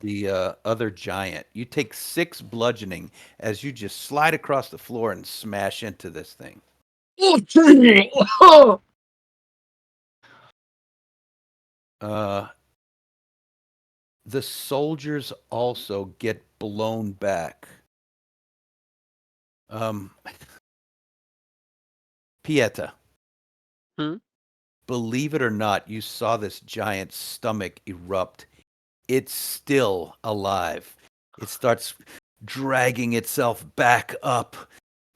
the other giant. You take 6 bludgeoning as you just slide across the floor and smash into this thing. Oh, The soldiers also get blown back. Pieta. Hmm? Believe it or not, you saw this giant stomach erupt. It's still alive. It starts dragging itself back up,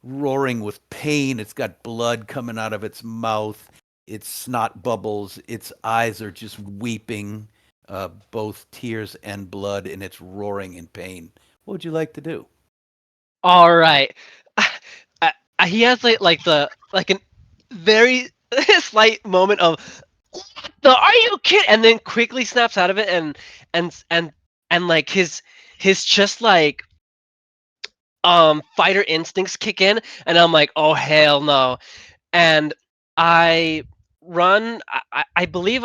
roaring with pain. It's got blood coming out of its mouth. Its snot bubbles. Its eyes are just weeping, both tears and blood, and it's roaring in pain. What would you like to do? All right. He has like an very slight moment of are you kidding? And then quickly snaps out of it and and and like his just like fighter instincts kick in and I'm like, oh hell no. And I run I believe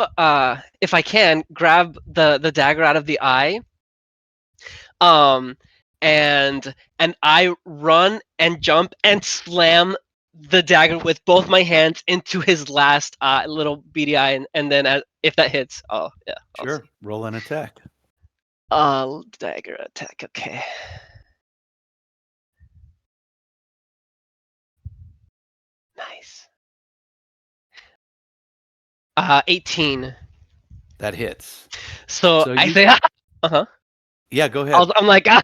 if I can grab the dagger out of the eye, um and I run and jump and slam the dagger with both my hands into his last little beady eye, and then if that hits, oh yeah, I'll Sure. see. Roll an attack. Dagger attack. Okay. Nice. 18. That hits. So So I you, say, uh-huh. yeah, go ahead. I'm like, I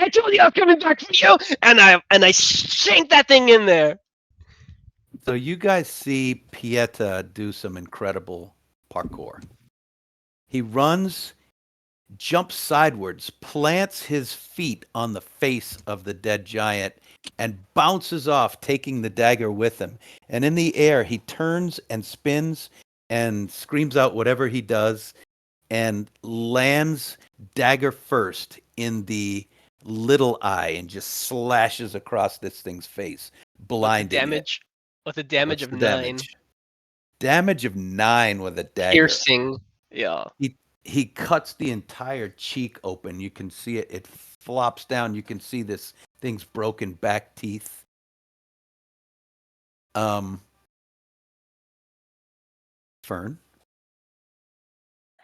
told you I'm coming back for you, and I shank that thing in there. So you guys see Pieta do some incredible parkour. He runs, jumps sidewards, plants his feet on the face of the dead giant, and bounces off, taking the dagger with him. And in the air, he turns and spins and screams out whatever he does and lands dagger first in the little eye and just slashes across this thing's face, With the blinding it. damage, with a damage What's of the 9, damage? Damage of 9 with a dagger. piercing. Yeah. He cuts the entire cheek open. You can see it. It flops down. You can see this thing's broken back teeth. Um, Fern.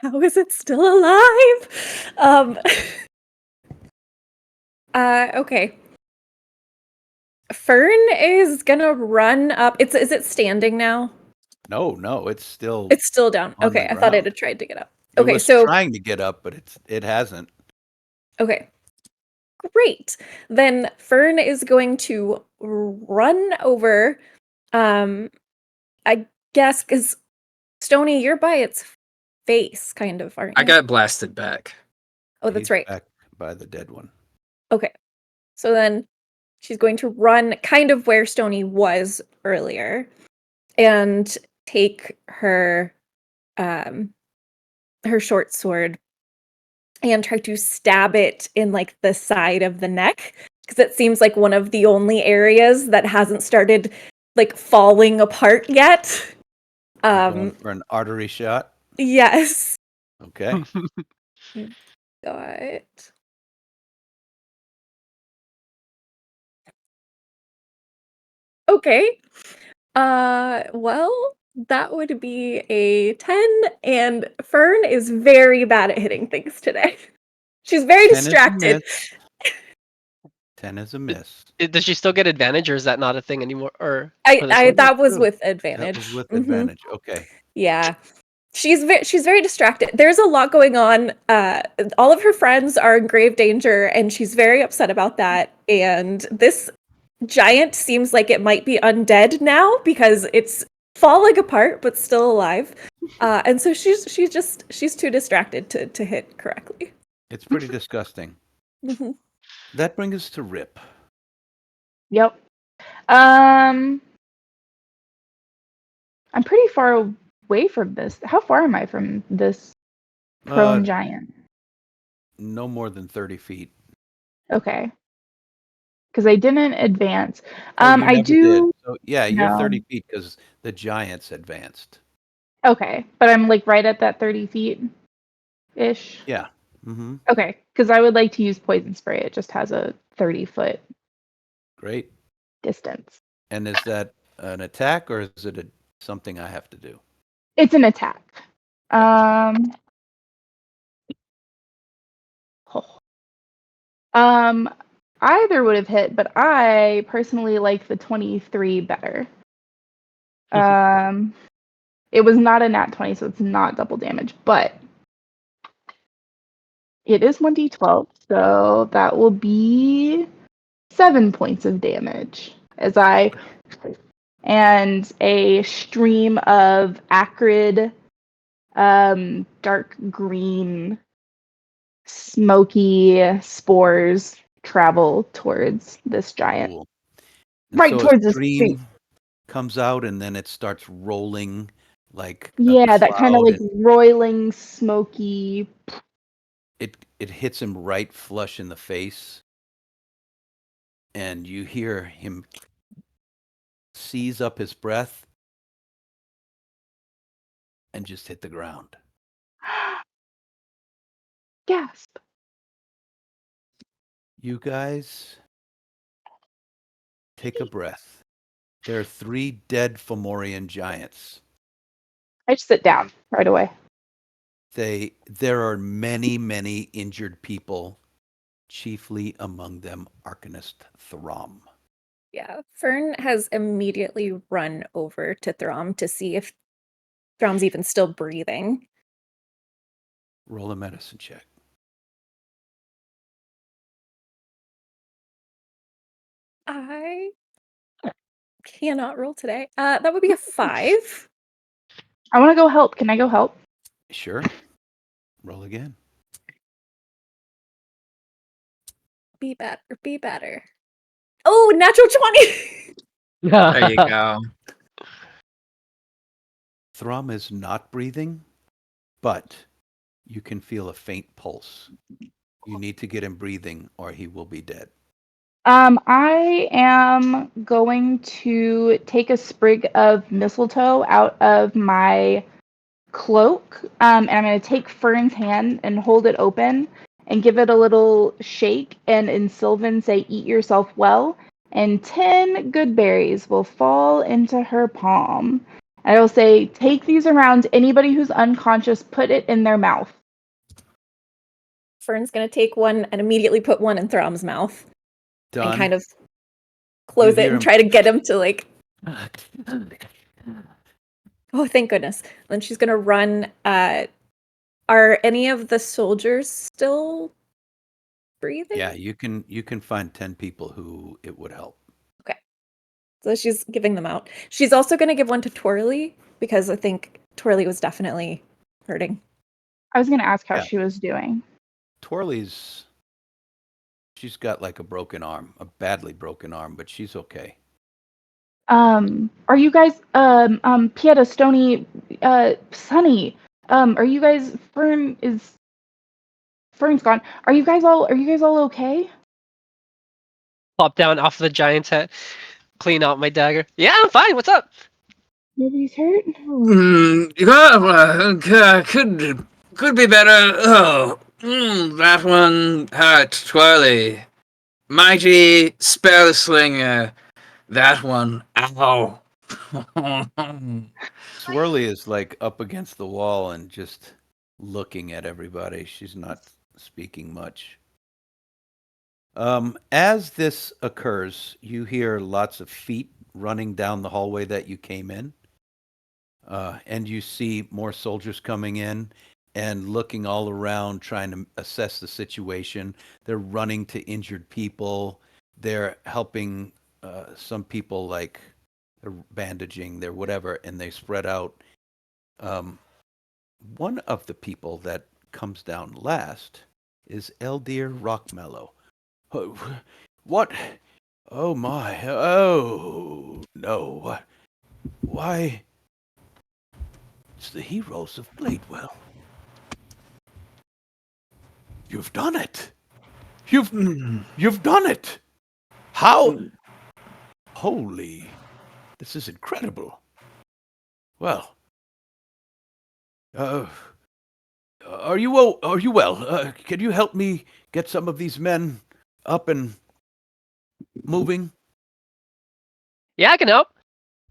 How is it still alive? Okay. Fern is gonna run up. Is it standing now? No, it's still It's still down. on the Okay, I thought it ground. had tried to get up. It Okay, was so trying to get up, but it hasn't. okay. Great. Then Fern is going to run over. I guess because Stony, you're by its face, kind of, aren't I you? got blasted back. Oh, that's He's right. back by the dead one. Okay. So then she's going to run kind of where Stony was earlier and take her short sword and try to stab it in like the side of the neck because it seems like one of the only areas that hasn't started like falling apart yet. You're going for an artery shot. Yes. Okay. Got okay. Well, that would be a 10, and Fern is very bad at hitting things today. She's very 10 is a distracted. miss. 10 is a miss. Does she still get advantage, or is that not a thing anymore? Or I for this I one? that was True. with That advantage. was with Mhm. advantage. Okay. Yeah. She's very distracted. There's a lot going on. All of her friends are in grave danger, and she's very upset about that. And this giant seems like it might be undead now because it's falling apart but still alive. And so she's too distracted to hit correctly. It's pretty disgusting. Mhm. That brings us to Rip. Yep. I'm pretty far away from this. How far am I from this prone giant? No more than 30 feet. Okay. Because I didn't advance. Oh, you I never did. do So, yeah, you're know. 30 feet because the giants advanced. Okay, but I'm like right at that 30 feet ish. Yeah. Mm-hmm. Okay, because I would like to use poison spray. It just has a 30-foot Great. distance. And is that an attack or is it something I have to do? It's an attack. Okay. Oh. Either would have hit, but I personally like the 23 better. It was not a nat 20, so it's not double damage, but it is 1d12, so that will be 7 points of damage and a stream of acrid, dark green, smoky spores travel towards this giant. Cool. And Right so towards a his feet. stream comes out and then it starts rolling like a Yeah, that kind of cloud. like roiling, smoky. It hits him right flush in the face, and you hear him seize up his breath and just hit the ground. Gasp. You guys take a breath. There are 3 dead Fomorian giants. I just sit down right away. There are many, many injured people, chiefly among them Arcanist Throm. Yeah, Fern has immediately run over to Throm to see if Throm's even still breathing. Roll a medicine check. I cannot roll today. That would be a 5. I want to go help. Can I go help? Sure. Roll again. Be better, be better. Oh, natural 20! There you go. Thrum is not breathing, but you can feel a faint pulse. You need to get him breathing or he will be dead. I am going to take a sprig of mistletoe out of my cloak, and I'm going to take Fern's hand and hold it open and give it a little shake, and in Sylvan say, "Eat yourself well," and 10 good berries will fall into her palm. I will say, "Take these around anybody who's unconscious, put it in their mouth." Fern's gonna take one and immediately put one in Throm's mouth Done. and kind of close You it hear and him- try to get him to like, oh, thank goodness. Then she's gonna run. Are any of the soldiers still breathing? Yeah, you can find 10 people who it would help. Okay. So she's giving them out. She's also gonna give one to Twirly because I think Twirly was definitely hurting. I was going to ask how Yeah. she was doing. She's got like a broken arm, a badly broken arm, but she's okay. Are you guys, Pieta, Stony, Sunny, are you guys, Fern's gone. Are you guys all okay? Pop down off the giant's head, clean out my dagger. Yeah, I'm fine. What's up? Nobody's hurt? Could be better. Oh, that one hurt, Twirly. Mighty spell slinger. That one. Ow. Swirly is like up against the wall and just looking at everybody. She's not speaking much. As this occurs, you hear lots of feet running down the hallway that you came in. And you see more soldiers coming in and looking all around, trying to assess the situation. They're running to injured people. They're helping some people, like they're bandaging, they're whatever, and they spread out. One of the people that comes down last is Eldir Rockmellow. Oh, what? Oh my! Oh no! Why? It's the heroes of Bladewell. You've done it. You've done it. How? Holy! This is incredible. Well, uh, are you well? Can you help me get some of these men up and moving? Yeah, I can help.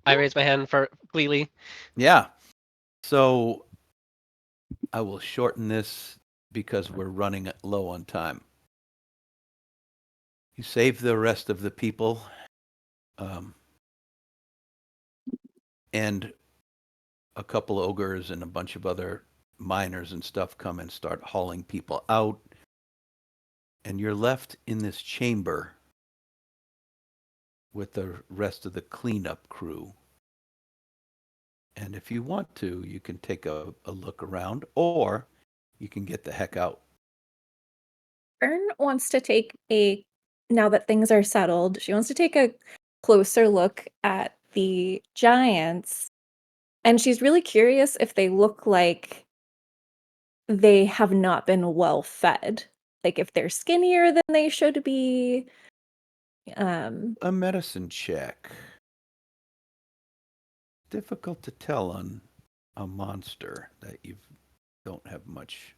I raise my hand for gleefully. Yeah. So I will shorten this because we're running low on time. You save the rest of the people. and a couple ogres and a bunch of other miners and stuff come and start hauling people out. And you're left in this chamber with the rest of the cleanup crew. And if you want to, you can take a look around, or you can get the heck out. Fern wants to take now that things are settled, she wants to take a closer look at the giants. And she's really curious if they look like they have not been well fed. Like if they're skinnier than they should be. A medicine check. Difficult to tell on a monster that you don't have much.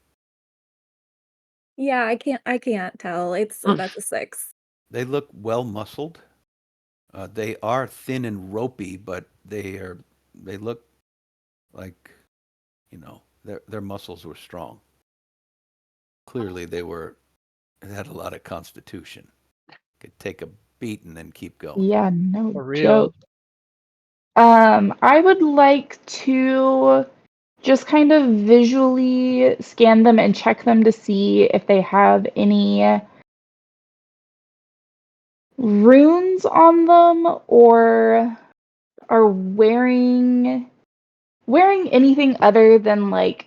Yeah, I can't tell. That's a 6. They look well muscled. They are thin and ropey, but they look like, their muscles were strong. Clearly they had a lot of constitution. Could take a beat and then keep going. Yeah, no For real. joke. I would like to just kind of visually scan them and check them to see if they have any runes on them or are wearing anything other than like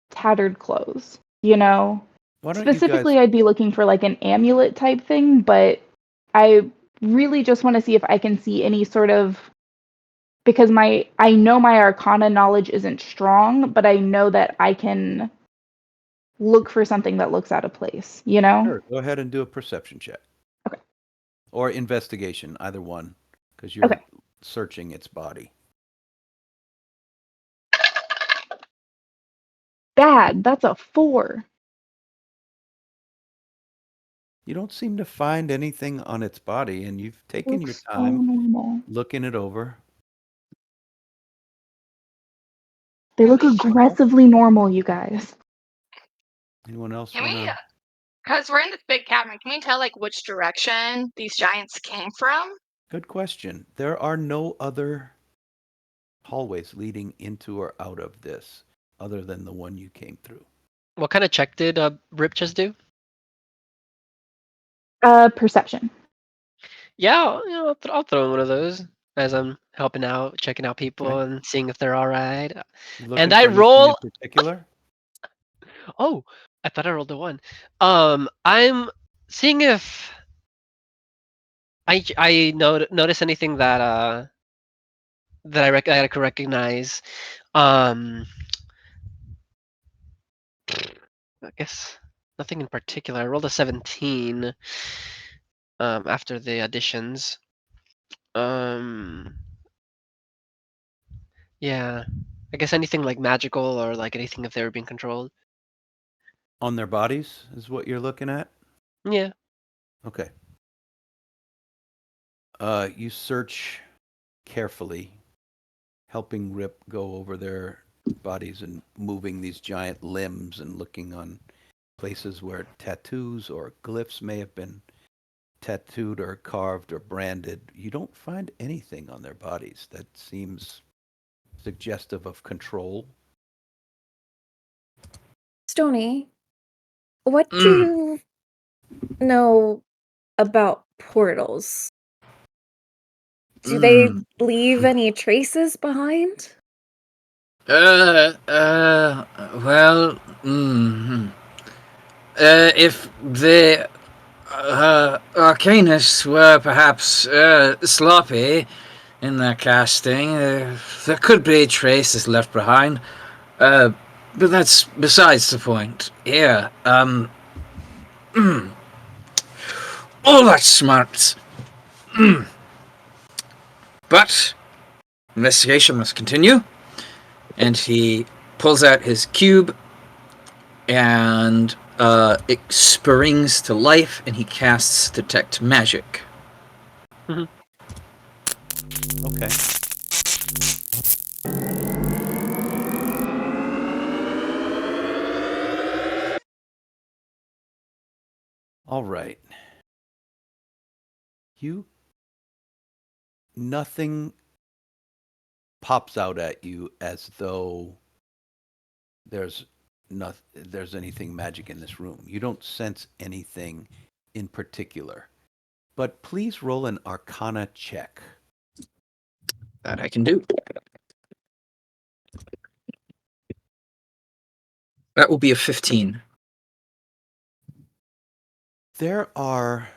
tattered clothes, you know? Why don't you Specifically, guys I'd be looking for like an amulet type thing, but I really just want to see if I can see any sort of, because I know my arcana knowledge isn't strong, but I know that I can look for something that looks out of place, you know? Sure, go ahead and do a perception check. Okay. Or investigation, either one, because you're Okay. searching its body. Bad. That's a 4. You don't seem to find anything on its body, and you've taken your Looks so time normal. looking it over. They look aggressively normal, you guys. Anyone else Can want we, to? because we're in this big cavern, can we tell like which direction these giants came from? Good question. There are no other hallways leading into or out of this other than the one you came through. What kind of check did Rip just do? Perception. Yeah, I'll throw in one of those as I'm helping out, checking out people Okay. and seeing if they're all right. You And looking I for anything in roll. particular? Oh, I thought I rolled a 1. I'm seeing if I notice anything that I could recognize. Um, I guess nothing in particular. I rolled a 17. After the additions. Um, yeah. I guess anything like magical or like anything if they were being controlled. On their bodies is what you're looking at? Yeah. Okay. You search carefully, helping Rip go over their bodies and moving these giant limbs and looking on places where tattoos or glyphs may have been tattooed or carved or branded. You don't find anything on their bodies that seems suggestive of control. Stony, what do Mm. you know about portals? Do they Mm. leave any traces behind? Well, if the Arcanists were perhaps sloppy in their casting, there could be traces left behind. But that's besides the point. Here, all that smart. But investigation must continue, and he pulls out his cube, and it springs to life, and he casts Detect Magic. Okay. All right. You nothing pops out at you as though there's there's anything magic in this room. You don't sense anything in particular. But please roll an Arcana check. That I can do. That will be a 15. There are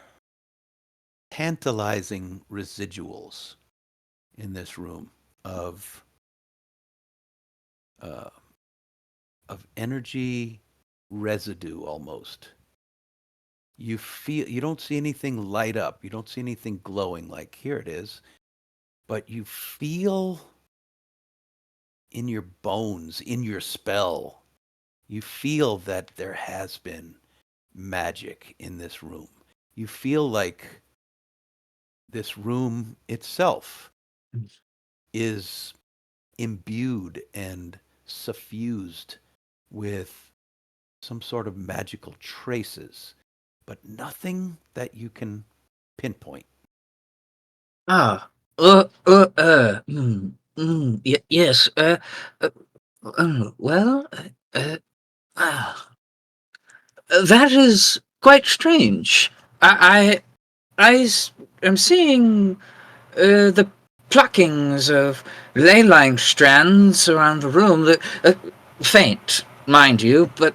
tantalizing residuals in this room of energy residue almost. You don't see anything light up. You don't see anything glowing like here it is, but you feel in your bones, in your spell, you feel that there has been magic in this room. You feel like this room itself is imbued and suffused with some sort of magical traces, but nothing that you can pinpoint. Ah, yes, well, uh, ah, that is quite strange. I am seeing the pluckings of ley line strands around the room that faint, mind you, but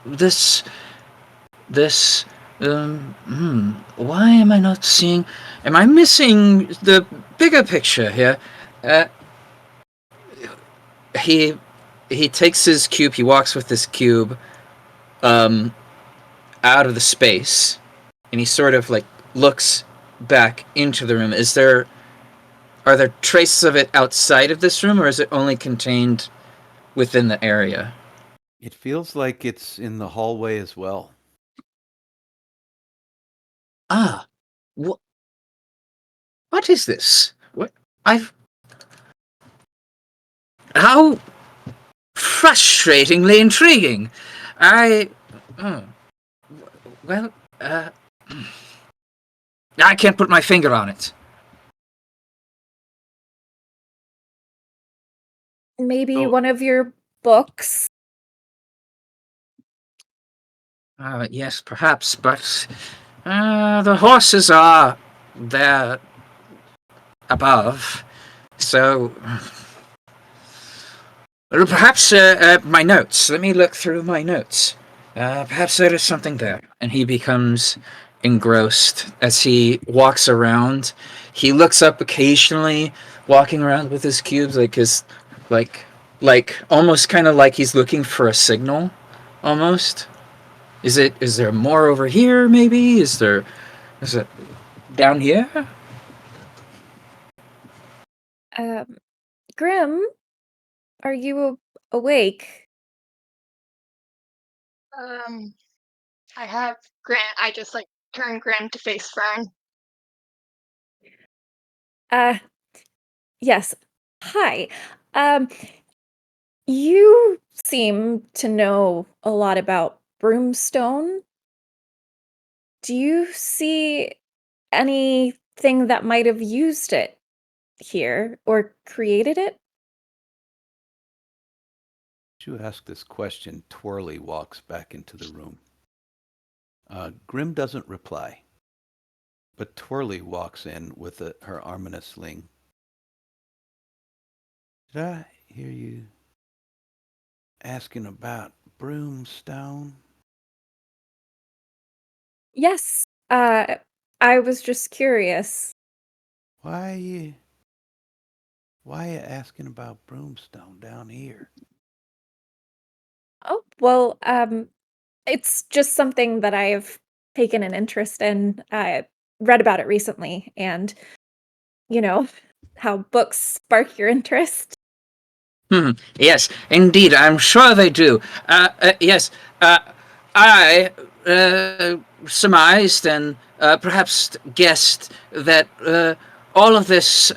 this this why am I not seeing? Am I missing the bigger picture here? Uh, he he takes his cube. He walks with this cube out of the space, and he sort of like looks back into the room. Are there traces of it outside of this room, or is it only contained within the area? It feels like it's in the hallway as well. Ah, what is this? What I've how frustratingly intriguing. I well, I can't put my finger on it. Maybe Oh. one of your books. Yes, perhaps, but the horses are there above, so perhaps my notes. Let me look through my notes. Perhaps there is something there. And he becomes engrossed as he walks around. He looks up occasionally, walking around with his cubes, like almost kind of like he's looking for a signal, almost. Is there more over here? Maybe is it down here? Grim, are you awake? I have Grant. I just like turn Grim to face Fern. Yes. Hi. Um, you seem to know a lot about Broomstone. Do you see anything that might have used it here or created it? As you ask this question, Twirly walks back into the room. Grim doesn't reply, but Twirly walks in with her arm in a sling. Did I hear you asking about Broomstone? Yes. I was just curious. Why you asking about Broomstone down here? Oh, well, it's just something that I've taken an interest in. I read about it recently, and you know how books spark your interest. Yes, indeed, I'm sure they do. Yes, I surmised and perhaps guessed that all of this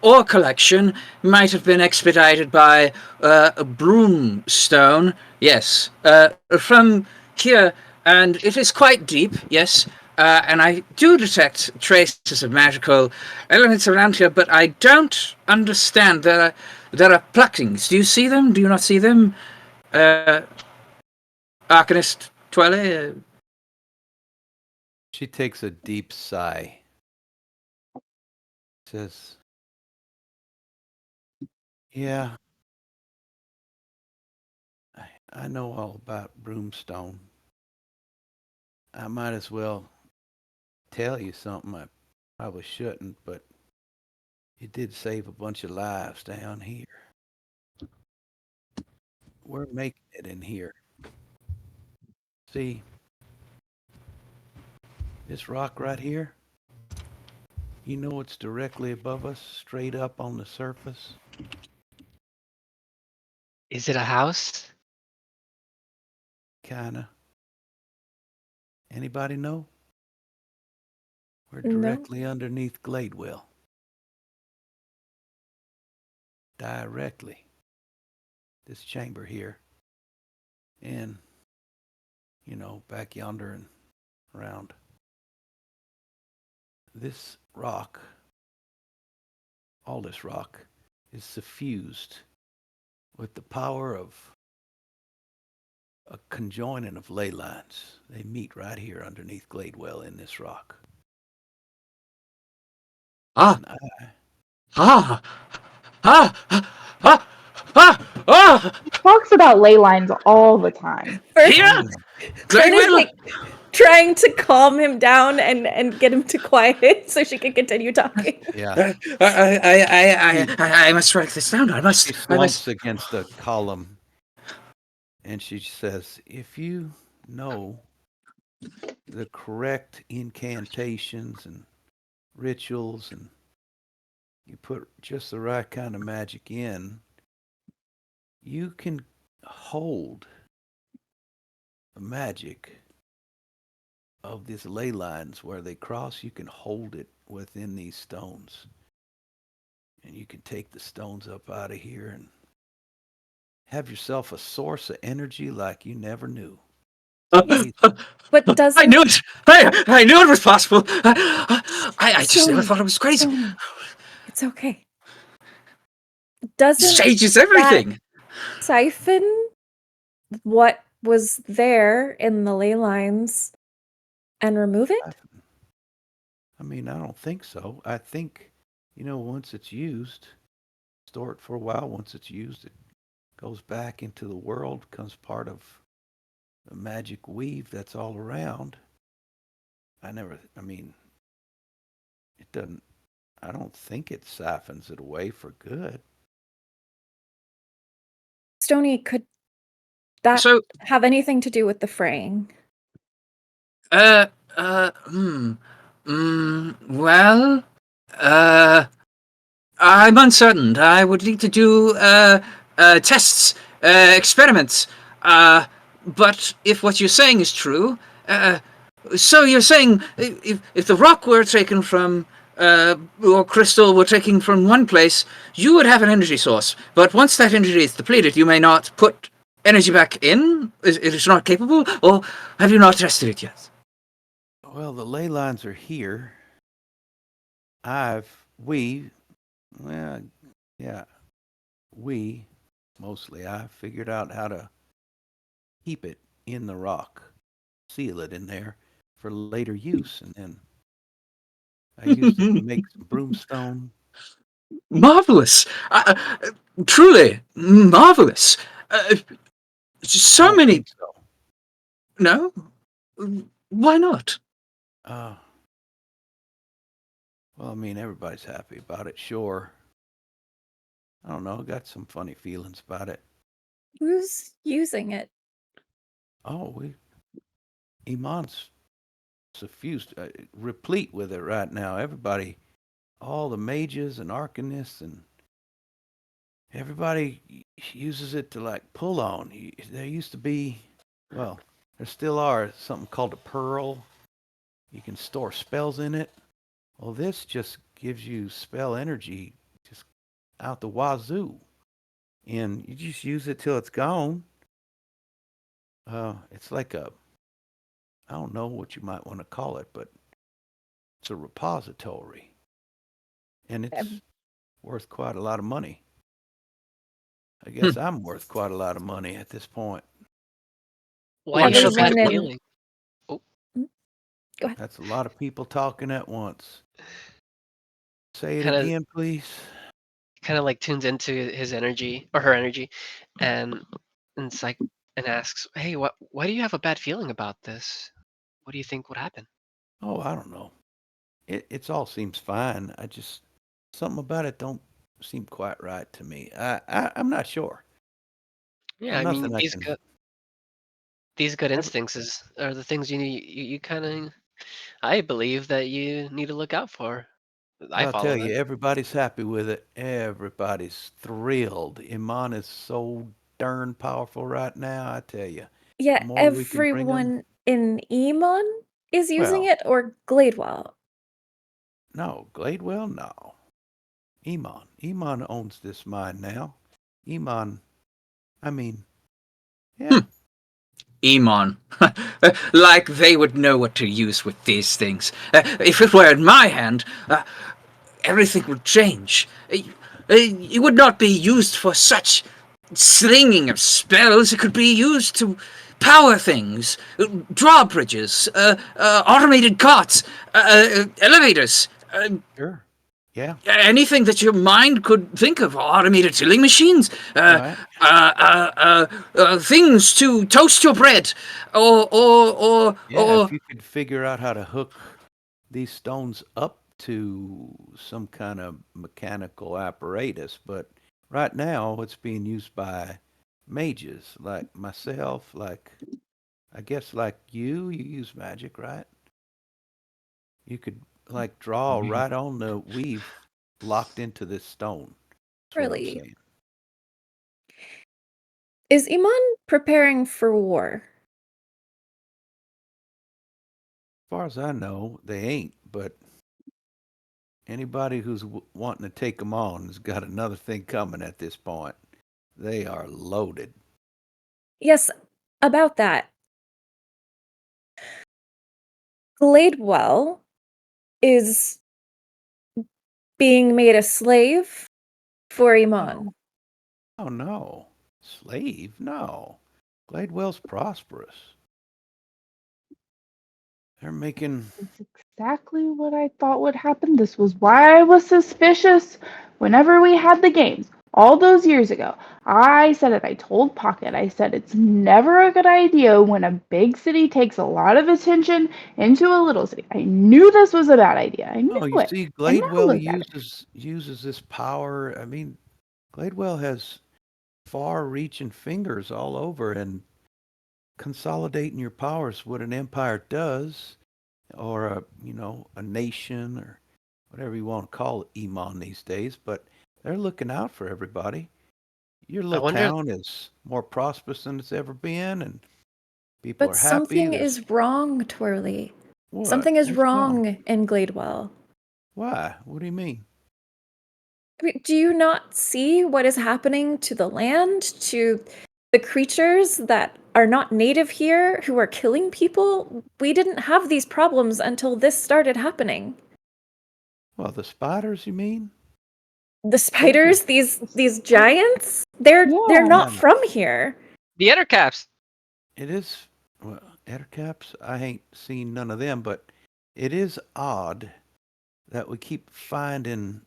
ore collection might have been expedited by a broomstone. Yes, from here, and it is quite deep. Yes, and I do detect traces of magical elements around here, but I don't understand. There are pluckings. Do you see them? Do you not see them? Arcanist Twilight? She takes a deep sigh. Says, "Yeah, I know all about broomstone. I might as well tell you something I probably shouldn't, but it did save a bunch of lives down here. We're making it in here. See, this rock right here? You know it's directly above us, straight up on the surface? Is it a house? Kinda. Anybody know? We're No. directly underneath Gladewell. Directly. This chamber here. And, back yonder and around. This rock, all this rock, is suffused with the power of a conjoining of ley lines. They meet right here underneath Gladewell in this rock. Ah, And I, ah, ah, ah, ah, ah! Talks about ley lines all the time. Here, Fern, Fern is Gladwell. trying to calm him down and get him to quiet so she can continue talking. yeah, I must write this down. she I must. slumps against a column and she says, if you know the correct incantations and rituals and you put just the right kind of magic in, you can hold the magic of these ley lines where they cross. You can hold it within these stones. And you can take the stones up out of here and have yourself a source of energy like you never knew. Yes, Amazing. but I doesn't knew it. I knew it was possible. I just never Stony, thought it was crazy. Stony, it's okay. This Doesn't changes that everything. siphon what was there in the ley lines and remove it? I mean, I don't think so. I think, once it's used, store it for a while. Once it's used, it goes back into the world, becomes part of the magic weave that's all around. I mean, it doesn't, I don't think it siphons it away for good. Stony, could that So, have anything to do with the fraying? uh, well, uh, I'm uncertain. I would need to do tests, experiments. But if what you're saying is true, so you're saying if the rock were taken from or crystal were taken from one place, you would have an energy source. But once that energy is depleted, you may not put energy back in. It is not capable, or have you not tested it yet? Well, the ley lines are here. We, well, yeah, we, mostly, I figured out how to keep it in the rock, seal it in there for later use. And then I used it to make some broomstone. Marvelous, truly marvelous. I So don't many. think so. No, why not? Uh, well, I mean, everybody's happy about it, sure. I don't know, got some funny feelings about it. Who's using it? Oh, Iman's suffused, replete with it right now. Everybody, all the mages and arcanists and everybody uses it to like pull on. There used to be, well, there still are something called a pearl. You can store spells in it. Well, this just gives you spell energy just out the wazoo. And you just use it till it's gone. It's like I don't know what you might want to call it, but it's a repository, and it's Um, worth quite a lot of money. I Hmm. guess I'm worth quite a lot of money at this point. Why do One you have a should bad think. Everyone in feeling? Oh, Mm, go ahead. That's a lot of people talking at once. Say it kind of again, please. kind of like tunes into his energy or her energy, and and it's like and asks, "Hey, why do you have a bad feeling about this? What do you think would happen?" Oh, I don't know. It's all seems fine. I just something about it don't seem quite right to me. I'm not sure. Yeah, There's I nothing mean I can. these good Every, instincts are the things you kind of I believe that you need to look out for. I I'll follow tell them. you, everybody's happy with it. Everybody's thrilled. Iman is so darn powerful right now. I tell you, the Yeah, more we can bring them. everyone in Emon is using Well, it, or Gladewell. no, Gladewell, no. Iman. Iman owns this mine now. Iman, I mean, yeah. Hmm. Emon. Like they would know what to use with these things. If it were in my hand, everything would change. It would not be used for such slinging of spells. It could be used to power things, drawbridges, automated carts, elevators, Sure. Yeah. anything that your mind could think of. Automated filling machines, Right. things to toast your bread, Yeah. or If you could figure out how to hook these stones up to some kind of mechanical apparatus, but right now it's being used by mages like myself, like I guess like you use magic, right? You could like draw right on the weave locked into this stone. That's what I'm Really. saying. Is Iman preparing for war? As far as I know, they ain't, but anybody who's wanting to take them on has got another thing coming at this point. They are loaded. Yes, about that. Gladewell is being made a slave for No. Iman. Oh, no. Slave? No. Gladwell's prosperous. They're making. It's exactly what I thought would happen. This was why I was suspicious whenever we had the games all those years ago. I said it. I told Pocket. I said it's never a good idea when a big city takes a lot of attention into a little city. I knew this was a bad idea. I knew Oh, you it. see, And now Gladewell look at it. uses this power. I mean, Gladewell has far-reaching fingers all over, and consolidating your power is what an empire does, or a nation, or whatever you want to call it, Iman these days. But they're looking out for everybody. Your I little wonder. town is more prosperous than it's ever been, and people But are happy. something There's is wrong, Twirly. what? Something is What's wrong? wrong in Gladewell. Why? What do you mean? I mean, do you not see what is happening to the land, to the creatures that are not native here, who are killing people? We didn't have these problems until this started happening. Well, the spiders, you mean? The Those are spiders, these giants, they're Yeah. not yeah. from here. The Ettercaps. It is well, ettercaps. I ain't seen none of them, but it is odd that we keep finding.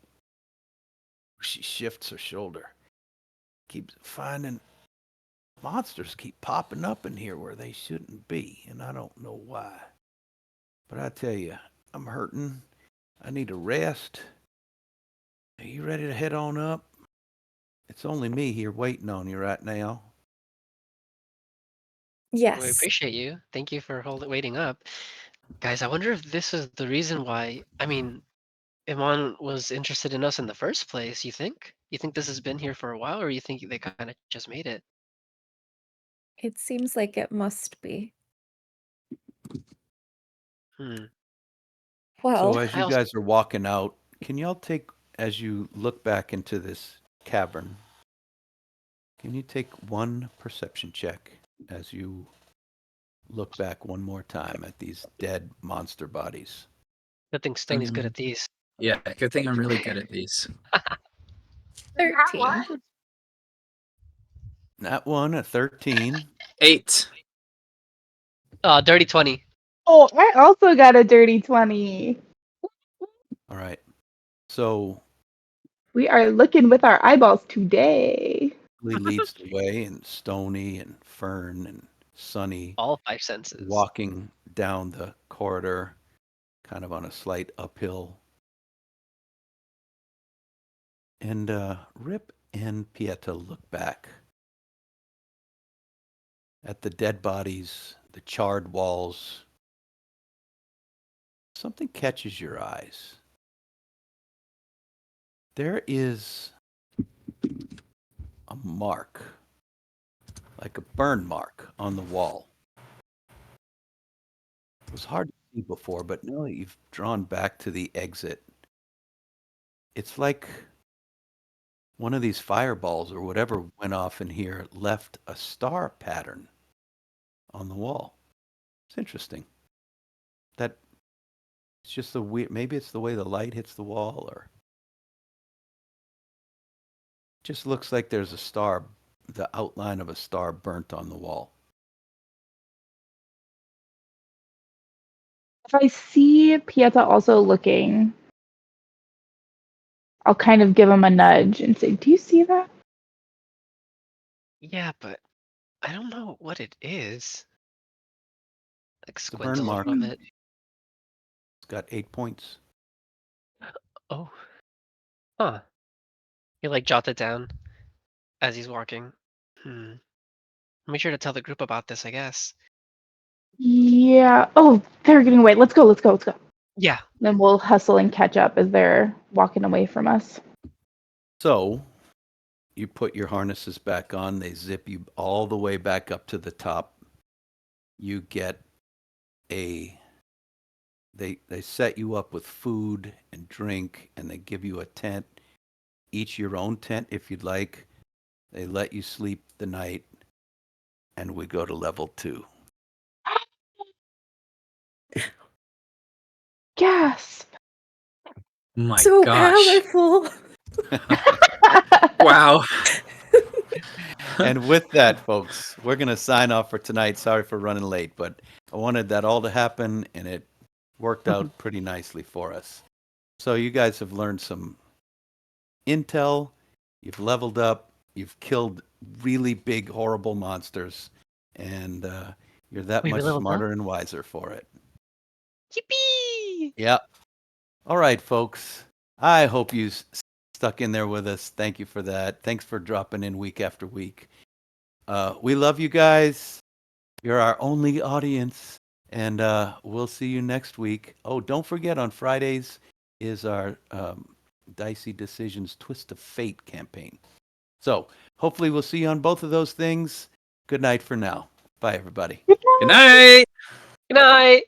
She shifts her shoulder. Keeps finding monsters keep popping up in here where they shouldn't be, and I don't know why. But I tell you, I'm hurting. I need a rest. Are you ready to head on up? It's only me here waiting on you right now. We Yes, appreciate you. Thank you for waiting up, guys. I wonder if this is the reason why. I mean, Iman was interested in us in the first place. You think? You think this has been here for a while, or you think they kind of just made it? it seems like it must be. Hmm. So Well, as I you also. guys are walking out, can y'all take as you look back into this cavern? Can you take one perception check as you look back one more time at these dead monster bodies. Good thing Stoney's good at these. Yeah, good thing I'm really good at these. 13. That one, a 13. 8. Dirty 20. Oh, I also got a dirty 20. All right. So We are looking with our eyeballs today. Lee leads the way, and Stony and Fern and Sunny All 5 senses. walking down the corridor, kind of on a slight uphill. And Rip and Pieta look back at the dead bodies, the charred walls. Something catches your eyes. There is a mark, like a burn mark on the wall. It was hard to see before, but now that you've drawn back to the exit, it's like one of these fireballs or whatever went off in here left a star pattern on the wall. It's interesting. That it's just the weird, maybe it's the way the light hits the wall, or just looks like there's a star, the outline of a star burnt on the wall. If I see Pieta also looking, I'll kind of give him a nudge and say, "Do you see that?" Yeah, but I don't know what it is. Like The squint burn a mark. little bit. It's got 8 points. Oh. Huh. He like jots it down as he's walking. Make sure to tell the group about this, I guess. Yeah. Oh, they're getting away. Let's go. Let's go. Let's go. Yeah. Then we'll hustle and catch up as they're walking away from us. So you put your harnesses back on. They zip you all the way back up to the top. You get they set you up with food and drink, and they give you a tent, each your own tent if you'd like. They let you sleep the night, and we go to level 2. Gasp. My So gosh. powerful. Wow. And with that, folks, we're going to sign off for tonight. Sorry for running late, but I wanted that all to happen, and it worked out pretty nicely for us. So you guys have learned some intel. You've leveled up. You've killed really big, horrible monsters, and you're that Wait, we much leveled up? smarter and wiser for it. Yippee! Yeah. All right, folks. I hope you stuck in there with us. Thank you for that. Thanks for dropping in week after week. We love you guys. You're our only audience, and we'll see you next week. Oh, don't forget, on Fridays is our Dicey Decisions Twist of Fate campaign. So hopefully we'll see you on both of those things. Good night for now. Bye, everybody. Good night. Good night!